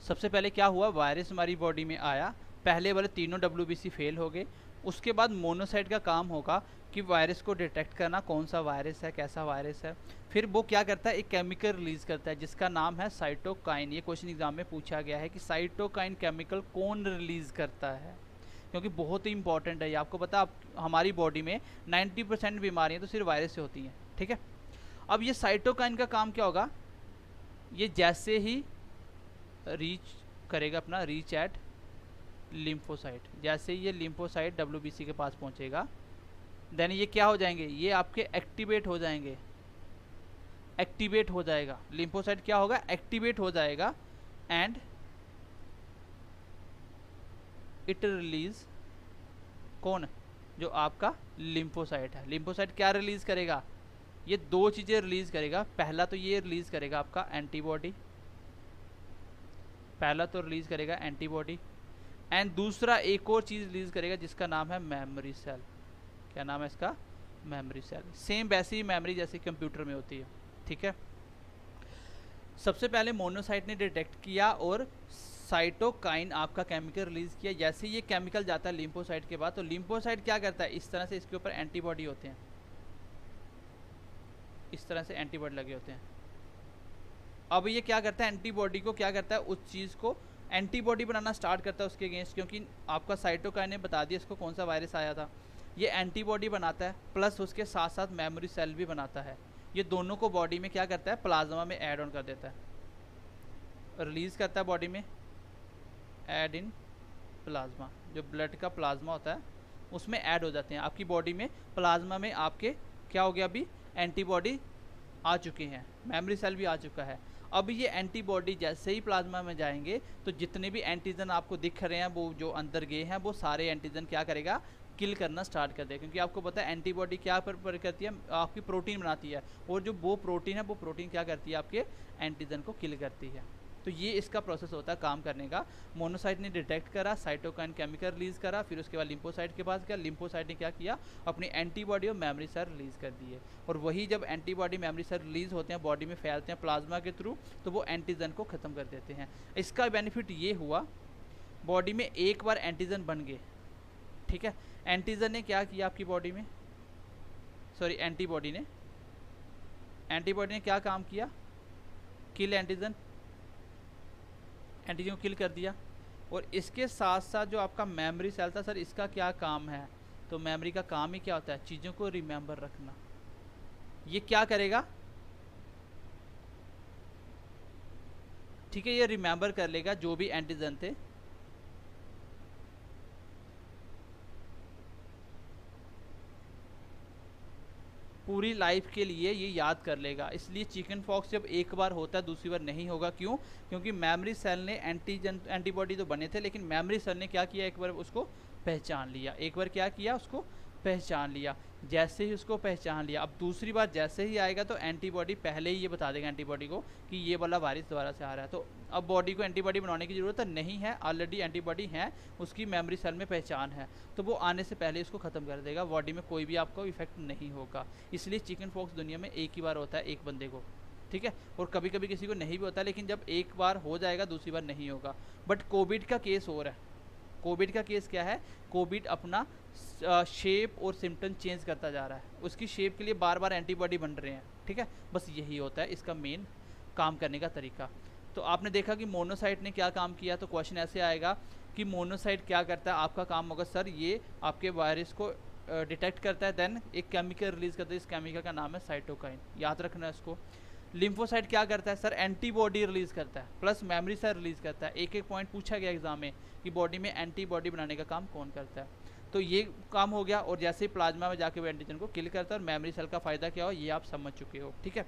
सबसे पहले क्या हुआ, वायरस हमारी बॉडी में आया, पहले वाले तीनों WBC फेल हो गए। उसके बाद मोनोसाइट का काम होगा कि वायरस को डिटेक्ट करना, कौन सा वायरस है, कैसा वायरस है। फिर वो क्या करता है, एक केमिकल रिलीज करता है जिसका नाम है साइटोकाइन। ये क्वेश्चन एग्जाम में पूछा गया है कि साइटोकाइन केमिकल कौन रिलीज करता है, क्योंकि बहुत ही इंपॉर्टेंट है ये। आपको पता है हमारी बॉडी में 90% बीमारियां तो सिर्फ वायरस से होती हैं, ठीक है। अब ये साइटोकाइन का काम क्या होगा, ये जैसे ही रीच करेगा अपना, रीच एट लिम्फोसाइट, जैसे ही ये लिम्फोसाइट WBC के पास पहुंचेगा, देन ये क्या हो जाएंगे, ये आपके एक्टिवेट हो जाएंगे, एक्टिवेट हो जाएगा, लिम्फोसाइट क्या होगा, एक्टिवेट हो जाएगा। एंड इट रिलीज, कौन, जो आपका लिम्फोसाइट है, लिम्फोसाइट क्या रिलीज करेगा, ये दो चीजें रिलीज करेगा। पहला तो ये रिलीज करेगा आपका एंटीबॉडी, पहला तो रिलीज करेगा एंटीबॉडी, एंड दूसरा एक और चीज रिलीज करेगा जिसका नाम है मेमोरी सेल। क्या नाम है इसका, मेमोरी सेल। सेम वैसी ही मेमोरी जैसे कंप्यूटर में होती है, ठीक है। सबसे पहले मोनोसाइट ने डिटेक्ट किया और साइटोकाइन आपका केमिकल रिलीज किया। जैसे ही ये केमिकल जाता है लिम्फोसाइट के बाद, तो लिम्फोसाइट क्या करता है, इस तरह से इसके ऊपर एंटीबॉडी होते हैं, इस तरह से एंटीबॉडी लगे होते हैं। अब ये क्या करता है, एंटीबॉडी को क्या करता है, उस चीज़ को एंटीबॉडी बनाना स्टार्ट करता है उसके अगेंस्ट, क्योंकि आपका साइटोकाइन ने बता दिया इसको कौन सा वायरस आया था। ये एंटीबॉडी बनाता है, प्लस उसके साथ साथ मेमोरी सेल भी बनाता है। ये दोनों को बॉडी में क्या करता है, प्लाज्मा में ऐड ऑन कर देता है, रिलीज करता है बॉडी में, ऐड इन प्लाज्मा, जो ब्लड का प्लाज्मा होता है उसमें ऐड हो जाते हैं। आपकी बॉडी में प्लाज्मा में आपके क्या हो गया, अभी एंटीबॉडी आ चुके हैं, मेमोरी सेल भी आ चुका है। अब ये एंटीबॉडी जैसे ही प्लाज्मा में जाएंगे तो जितने भी एंटीजन आपको दिख रहे हैं वो जो अंदर गए हैं, वो सारे एंटीजन क्या करेगा, किल करना स्टार्ट कर देगा। क्योंकि आपको पता है एंटीबॉडी क्या पर करती है, आपकी प्रोटीन बनाती है, और जो वो प्रोटीन है वो प्रोटीन क्या करती है, आपके एंटीजन को किल करती है। तो ये इसका प्रोसेस होता है काम करने का। मोनोसाइट ने डिटेक्ट करा, साइटोकाइन केमिकल रिलीज करा, फिर उसके बाद लिम्फोसाइट के पास गया, लिम्फोसाइट ने क्या किया, अपनी एंटीबॉडी और मेमोरी सेल रिलीज कर दिए। और वही जब एंटीबॉडी मेमोरी सेल रिलीज होते हैं, बॉडी में फैलते हैं प्लाज्मा के थ्रू, तो वो एंटीजन को ख़त्म कर देते हैं। इसका बेनिफिट ये हुआ, बॉडी में एक बार एंटीजन बन गए, ठीक है। एंटीजन ने क्या किया आपकी बॉडी में, सॉरी एंटीबॉडी ने क्या काम किया, किल एंटीजन, एंटीजन को किल कर दिया। और इसके साथ साथ जो आपका मेमोरी सेल था, सर इसका क्या काम है, तो मेमोरी का काम ही क्या होता है, चीज़ों को रिमेंबर रखना। ये क्या करेगा, ठीक है, ये रिमेंबर कर लेगा जो भी एंटीजन थे, पूरी लाइफ के लिए ये याद कर लेगा। इसलिए चिकन पॉक्स जब एक बार होता है दूसरी बार नहीं होगा। क्यों, क्योंकि मेमोरी सेल ने एंटीबॉडी तो बने थे, लेकिन मेमोरी सेल ने क्या किया, एक बार उसको पहचान लिया, एक बार क्या किया, उसको पहचान लिया। जैसे ही उसको पहचान लिया, अब दूसरी बार जैसे ही आएगा तो एंटीबॉडी पहले ही ये बता देगा एंटीबॉडी को कि ये वाला वायरस दोबारा से आ रहा है। तो अब बॉडी को एंटीबॉडी बनाने की ज़रूरत नहीं है, ऑलरेडी एंटीबॉडी है, उसकी मेमोरी सेल में पहचान है, तो वो आने से पहले इसको ख़त्म कर देगा, बॉडी में कोई भी आपको इफेक्ट नहीं होगा। इसलिए चिकन पॉक्स दुनिया में एक ही बार होता है एक बंदे को, ठीक है, और कभी कभी किसी को नहीं भी होता, लेकिन जब एक बार हो जाएगा दूसरी बार नहीं होगा। बट कोविड का केस और है, कोविड का केस क्या है, कोविड अपना शेप और सिम्टम चेंज करता जा रहा है, उसकी शेप के लिए बार बार एंटीबॉडी बन रहे हैं, ठीक है, बस यही होता है इसका मेन काम करने का तरीका। तो आपने देखा कि मोनोसाइट ने क्या काम किया, तो क्वेश्चन ऐसे आएगा कि मोनोसाइट क्या करता है, आपका काम होगा सर ये आपके वायरस को डिटेक्ट करता है, देन एक केमिकल रिलीज करता है, इस केमिकल का नाम है साइटोकाइन, याद रखना है इसको। लिम्फोसाइट क्या करता है सर, एंटीबॉडी रिलीज करता है प्लस मेमोरी सेल रिलीज करता है। एक एक पॉइंट पूछा गया एग्जाम में कि बॉडी में एंटीबॉडी बनाने का काम कौन करता है, तो ये काम हो गया। और जैसे ही प्लाज्मा में जाके वो एंटीजन को किल करता है, और मेमोरी सेल का फ़ायदा क्या हो ये आप समझ चुके हो, ठीक है।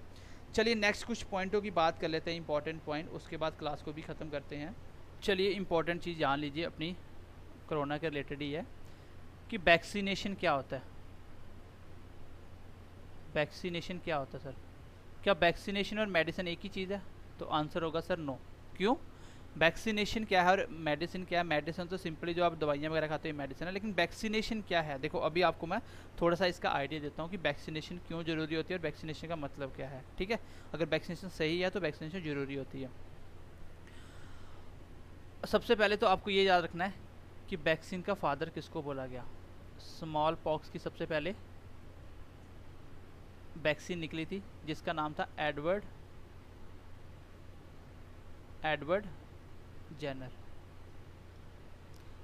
चलिए नेक्स्ट कुछ पॉइंटों की बात कर लेते हैं, इंपॉर्टेंट पॉइंट, उसके बाद क्लास को भी ख़त्म करते हैं। चलिए इंपॉर्टेंट चीज़ जान लीजिए अपनी, कोरोना के रिलेटेड ही है कि वैक्सीनेशन क्या होता है। वैक्सीनेशन क्या होता है सर, क्या वैक्सीनेशन और मेडिसिन एक ही चीज़ है, तो आंसर होगा सर नो। क्यों, वैक्सीनेशन क्या है और मेडिसिन क्या है। मेडिसिन तो सिंपली जो आप दवाइयाँ वगैरह खाते हैं मेडिसिन है, लेकिन वैक्सीनेशन क्या है, देखो अभी आपको मैं थोड़ा सा इसका आइडिया देता हूँ कि वैक्सीनेशन क्यों ज़रूरी होती है और वैक्सीनेशन का मतलब क्या है, ठीक है। अगर वैक्सीनेशन सही है तो वैक्सीनेशन ज़रूरी होती है। सबसे पहले तो आपको ये याद रखना है कि वैक्सीन का फादर किसको बोला गया। स्मॉल पॉक्स की सबसे पहले वैक्सीन निकली थी जिसका नाम था एडवर्ड जेनर,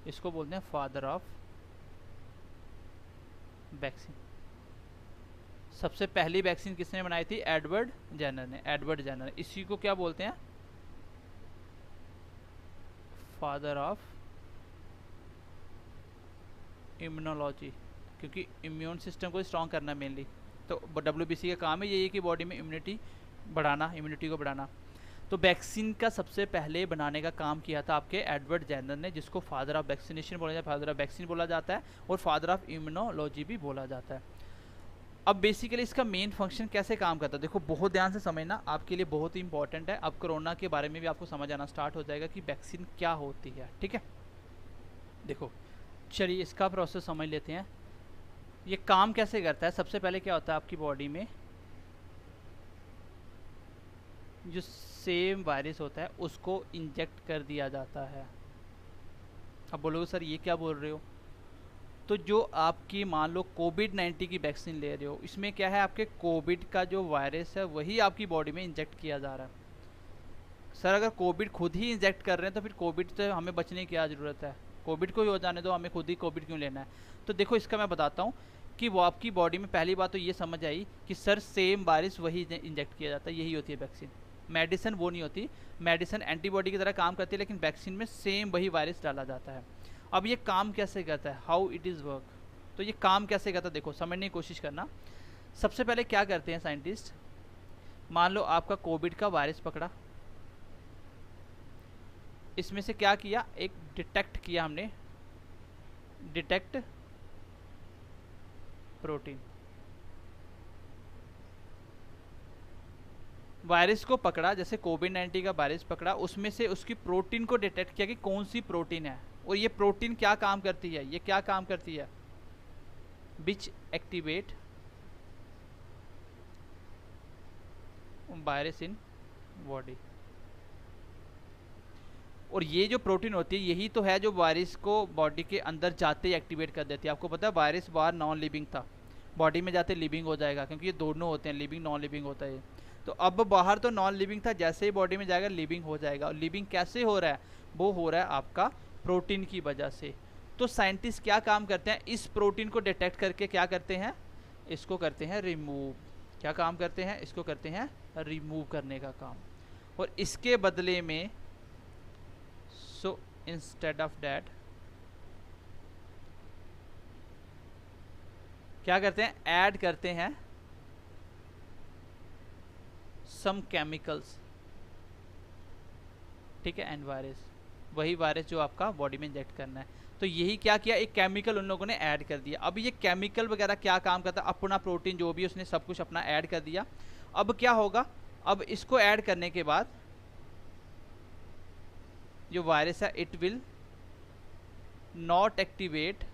इसको बोलते हैं फादर ऑफ वैक्सीन। सबसे पहली वैक्सीन किसने बनाई थी, एडवर्ड जेनर ने। एडवर्ड जेनर, इसी को क्या बोलते हैं, फादर ऑफ इम्यूनोलॉजी, क्योंकि इम्यून सिस्टम को स्ट्रॉन्ग करना मेनली। तो WBC का काम है यही कि बॉडी में इम्यूनिटी को बढ़ाना। तो वैक्सीन का सबसे पहले बनाने का काम किया था आपके एडवर्ड जेनर ने, जिसको फादर ऑफ वैक्सीनेशन बोला जाता है, फादर ऑफ वैक्सीन बोला जाता है और फादर ऑफ इम्यूनोलॉजी भी बोला जाता है। अब बेसिकली इसका मेन फंक्शन कैसे काम करता है, देखो बहुत ध्यान से समझना, आपके लिए बहुत ही इंपॉर्टेंट है। अब कोरोना के बारे में भी आपको समझ आना स्टार्ट हो जाएगा कि वैक्सीन क्या होती है, ठीक है। देखो चलिए इसका प्रोसेस समझ लेते हैं, ये काम कैसे करता है। सबसे पहले क्या होता है, आपकी बॉडी में जो सेम वायरस होता है उसको इंजेक्ट कर दिया जाता है। अब बोलोगे सर ये क्या बोल रहे हो, तो जो आपकी मान लो कोविड-19 की वैक्सीन ले रहे हो, इसमें क्या है, आपके कोविड का जो वायरस है वही आपकी बॉडी में इंजेक्ट किया जा रहा है। सर अगर कोविड खुद ही इंजेक्ट कर रहे हैं तो फिर कोविड से हमें बचने की क्या ज़रूरत है, कोविड को ही हो जाने दो, हमें खुद ही कोविड क्यों लेना है। तो देखो इसका मैं बताता हूँ कि वो आपकी बॉडी में, पहली बात तो ये समझ आई कि सर सेम वायरस वही इंजेक्ट किया जाता है, यही होती है वैक्सीन। मेडिसिन वो नहीं होती, मेडिसिन एंटीबॉडी की तरह काम करती है, लेकिन वैक्सीन में सेम वही वायरस डाला जाता है। अब ये काम कैसे करता है, हाउ इट इज़ वर्क, तो ये काम कैसे करता है देखो समझने की कोशिश करना। सबसे पहले क्या करते हैं साइंटिस्ट, मान लो आपका कोविड का वायरस पकड़ा, इसमें से क्या किया, एक डिटेक्ट किया हमने, डिटेक्ट प्रोटीन, वायरस को पकड़ा, जैसे कोविड-19 का वायरस पकड़ा, उसमें से उसकी प्रोटीन को डिटेक्ट किया कि कौन सी प्रोटीन है, और ये प्रोटीन क्या काम करती है, ये क्या काम करती है, विच एक्टिवेट वायरस इन बॉडी। और ये जो प्रोटीन होती है यही तो है जो वायरस को बॉडी के अंदर जाते ही एक्टिवेट कर देती है। आपको पता है वायरस बाहर नॉन लिविंग था, बॉडी में जाते लिविंग हो जाएगा, क्योंकि ये दोनों होते हैं, लिविंग नॉन लिविंग होता है। तो अब बाहर तो नॉन लिविंग था, जैसे ही बॉडी में जाएगा लिविंग हो जाएगा। और लिविंग कैसे हो रहा है, वो हो रहा है आपका प्रोटीन की वजह से। तो साइंटिस्ट क्या काम करते हैं, इस प्रोटीन को डिटेक्ट करके क्या करते हैं, इसको करते हैं रिमूव। क्या काम करते हैं, इसको करते हैं रिमूव करने का काम। और इसके बदले में सो इंस्टेड ऑफ दैट क्या करते हैं, ऐड करते हैं सम केमिकल्स, ठीक है, एंड वायरस, वही वायरस जो आपका बॉडी में इंजेक्ट करना है। तो यही क्या किया, एक केमिकल उन लोगों ने ऐड कर दिया। अब ये केमिकल वगैरह क्या काम करता है, अपना प्रोटीन जो भी उसने सब कुछ अपना ऐड कर दिया। अब क्या होगा, अब इसको ऐड करने के बाद जो वायरस है it will not activate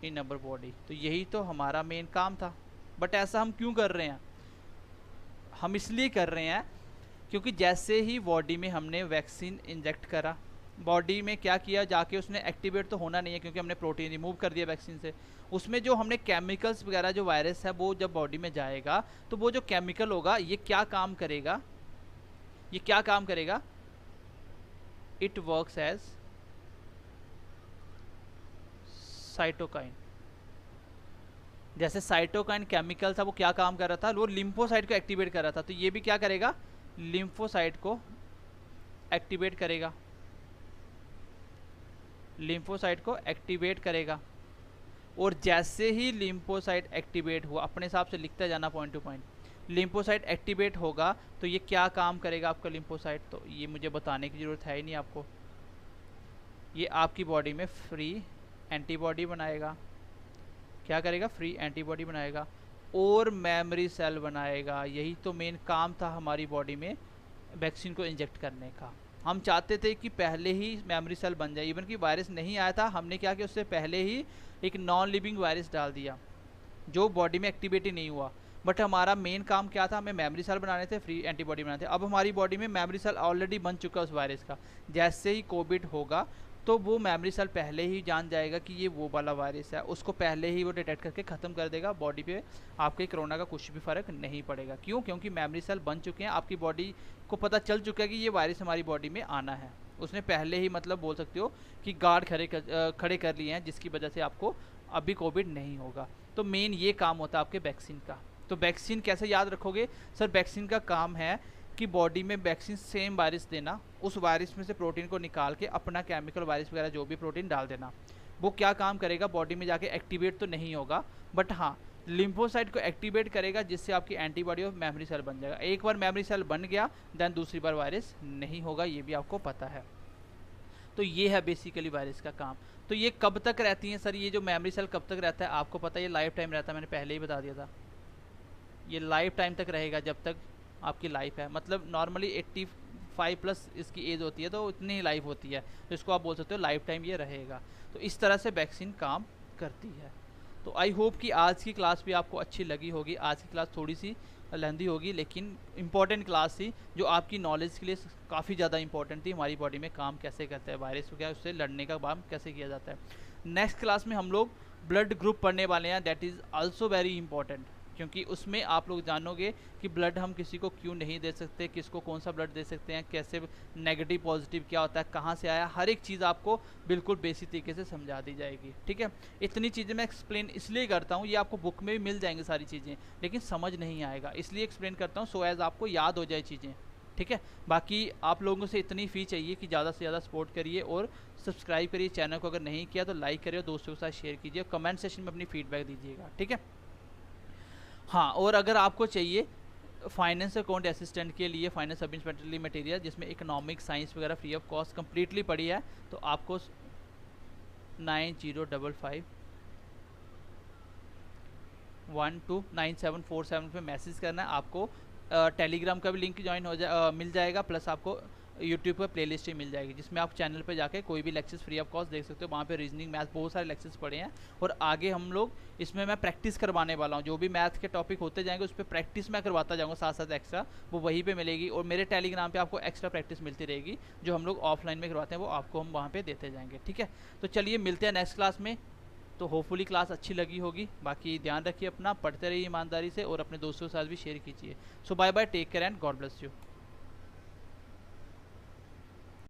in our body. तो यही तो हमारा मेन काम था। बट ऐसा हम क्यों कर रहे हैं, हम इसलिए कर रहे हैं क्योंकि जैसे ही बॉडी में हमने वैक्सीन इंजेक्ट करा, बॉडी में क्या किया, जाके उसने एक्टिवेट तो होना नहीं है क्योंकि हमने प्रोटीन रिमूव कर दिया वैक्सीन से। उसमें जो हमने केमिकल्स वगैरह, जो वायरस है वो जब बॉडी में जाएगा तो वो जो केमिकल होगा ये क्या काम करेगा, ये क्या काम करेगा, इट वर्क्स एज साइटोकाइन। जैसे साइटोकाइन केमिकल था वो क्या काम कर रहा था, वो लिम्फोसाइट को एक्टिवेट कर रहा था, तो ये भी क्या करेगा, लिम्फोसाइट को एक्टिवेट करेगा, लिम्फोसाइट को एक्टिवेट करेगा। और जैसे ही लिम्फोसाइट एक्टिवेट हुआ, अपने हिसाब से लिखते जाना point two point, lymphocyte activate होगा तो ये क्या काम करेगा आपका लिम्फोसाइट, तो ये मुझे बताने की ज़रूरत है ही नहीं आपको। ये आपकी बॉडी में फ्री एंटीबॉडी बनाएगा, क्या करेगा, फ्री एंटीबॉडी बनाएगा और मेमोरी सेल बनाएगा। यही तो मेन काम था हमारी बॉडी में वैक्सीन को इंजेक्ट करने का। हम चाहते थे कि पहले ही मेमोरी सेल बन जाए, इवन कि वायरस नहीं आया था, हमने क्या किया, उससे पहले ही एक नॉन लिविंग वायरस डाल दिया जो बॉडी में एक्टिवेट ही नहीं हुआ। बट हमारा मेन काम क्या था, हमें मेमोरी सेल बनाने थे, फ्री एंटीबॉडी बनाने थे। अब हमारी बॉडी में मेमोरी सेल ऑलरेडी बन चुका है उस वायरस का। जैसे ही कोविड होगा तो वो मेमोरी सेल पहले ही जान जाएगा कि ये वो वाला वायरस है, उसको पहले ही वो डिटेक्ट करके ख़त्म कर देगा। बॉडी पे आपके कोरोना का कुछ भी फ़र्क नहीं पड़ेगा। क्यों? क्योंकि मेमोरी सेल बन चुके हैं, आपकी बॉडी को पता चल चुका है कि ये वायरस हमारी बॉडी में आना है। उसने पहले ही मतलब बोल सकते हो कि गार्ड खड़े कर लिए हैं, जिसकी वजह से आपको अभी कोविड नहीं होगा। तो मेन ये काम होता है आपके वैक्सीन का। तो वैक्सीन कैसे याद रखोगे सर, वैक्सीन का काम है कि बॉडी में वैक्सीन सेम वायरस देना, उस वायरस में से प्रोटीन को निकाल के अपना केमिकल वायरस वगैरह जो भी प्रोटीन डाल देना। वो क्या काम करेगा, बॉडी में जाके एक्टिवेट तो नहीं होगा, बट हाँ लिम्फोसाइट को एक्टिवेट करेगा, जिससे आपकी एंटीबॉडी और मेमोरी सेल बन जाएगा। एक बार मेमोरी सेल बन गया देन दूसरी बार वायरस नहीं होगा, ये भी आपको पता है। तो ये है बेसिकली वायरस का काम। तो ये कब तक रहती हैं सर, ये जो मेमोरी सेल कब तक रहता है आपको पता है, ये लाइफ टाइम रहता है, मैंने पहले ही बता दिया था। ये लाइफ टाइम तक रहेगा जब तक आपकी लाइफ है। मतलब नॉर्मली 85 प्लस इसकी एज होती है, तो इतनी ही लाइफ होती है, तो इसको आप बोल सकते हो लाइफ टाइम ये रहेगा। तो इस तरह से वैक्सीन काम करती है। तो आई होप कि आज की क्लास भी आपको अच्छी लगी होगी। आज की क्लास थोड़ी सी लेंदी होगी लेकिन इम्पॉर्टेंट क्लास थी, जो आपकी नॉलेज के लिए काफ़ी ज़्यादा इंपॉर्टेंट थी। हमारी बॉडी में काम कैसे करता है वायरस वगैरह, उससे लड़ने का काम कैसे किया जाता है। नेक्स्ट क्लास में हम लोग ब्लड ग्रुप पढ़ने वाले हैं, that is also very important, क्योंकि उसमें आप लोग जानोगे कि ब्लड हम किसी को क्यों नहीं दे सकते, किसको कौन सा ब्लड दे सकते हैं, कैसे नेगेटिव पॉजिटिव क्या होता है, कहाँ से आया, हर एक चीज़ आपको बिल्कुल बेसिक तरीके से समझा दी जाएगी। ठीक है, इतनी चीज़ें मैं एक्सप्लेन इसलिए करता हूँ, ये आपको बुक में भी मिल जाएंगी सारी चीज़ें, लेकिन समझ नहीं आएगा, इसलिए एक्सप्लेन करता हूँ सो एज आपको याद हो जाए चीज़ें। ठीक है, बाकी आप लोगों से इतनी फ़ी चाहिए कि ज़्यादा से ज़्यादा सपोर्ट करिए और सब्सक्राइब करिए चैनल को, अगर नहीं किया तो लाइक करिए, दोस्तों के साथ शेयर कीजिए, कमेंट सेक्शन में अपनी फीडबैक दीजिएगा। ठीक है, हाँ, और अगर आपको चाहिए फाइनेंस अकाउंट असिस्टेंट के लिए फाइनेंस सब इंस्पेक्टरली मटेरियल, जिसमें इकोनॉमिक साइंस वगैरह फ्री ऑफ कॉस्ट कम्प्लीटली पड़ी है, तो आपको 9055129747 पे मैसेज करना है। आपको टेलीग्राम का भी लिंक ज्वाइन हो मिल जाएगा, प्लस आपको यूट्यूब पर प्लेलिस्ट ही मिल जाएगी, जिसमें आप चैनल पे जाके कोई भी लेक्चर्स फ्री ऑफ कॉस्ट देख सकते हो। वहाँ पे रीजनिंग मैथ बहुत सारे लेक्चर्स पड़े हैं, और आगे हम लोग इसमें मैं प्रैक्टिस करवाने वाला हूँ। जो भी मैथ के टॉपिक होते जाएंगे उस पर प्रैक्टिस मैं करवाता जाऊँगा साथ साथ एक्स्ट्रा, वो वहीं पे मिलेगी। और मेरे टेलीग्राम पे आपको एक्स्ट्रा प्रैक्टिस मिलती रहेगी, जो हम लोग ऑफलाइन में करवाते हैं वो आपको हम वहाँ पर देते जाएंगे। ठीक है, तो चलिए मिलते हैं नेक्स्ट क्लास में। तो होपफुली क्लास अच्छी लगी होगी। बाकी ध्यान रखिए अपना, पढ़ते रहिए ईमानदारी से, और अपने दोस्तों के साथ भी शेयर कीजिए। So bye bye, take care and God bless you.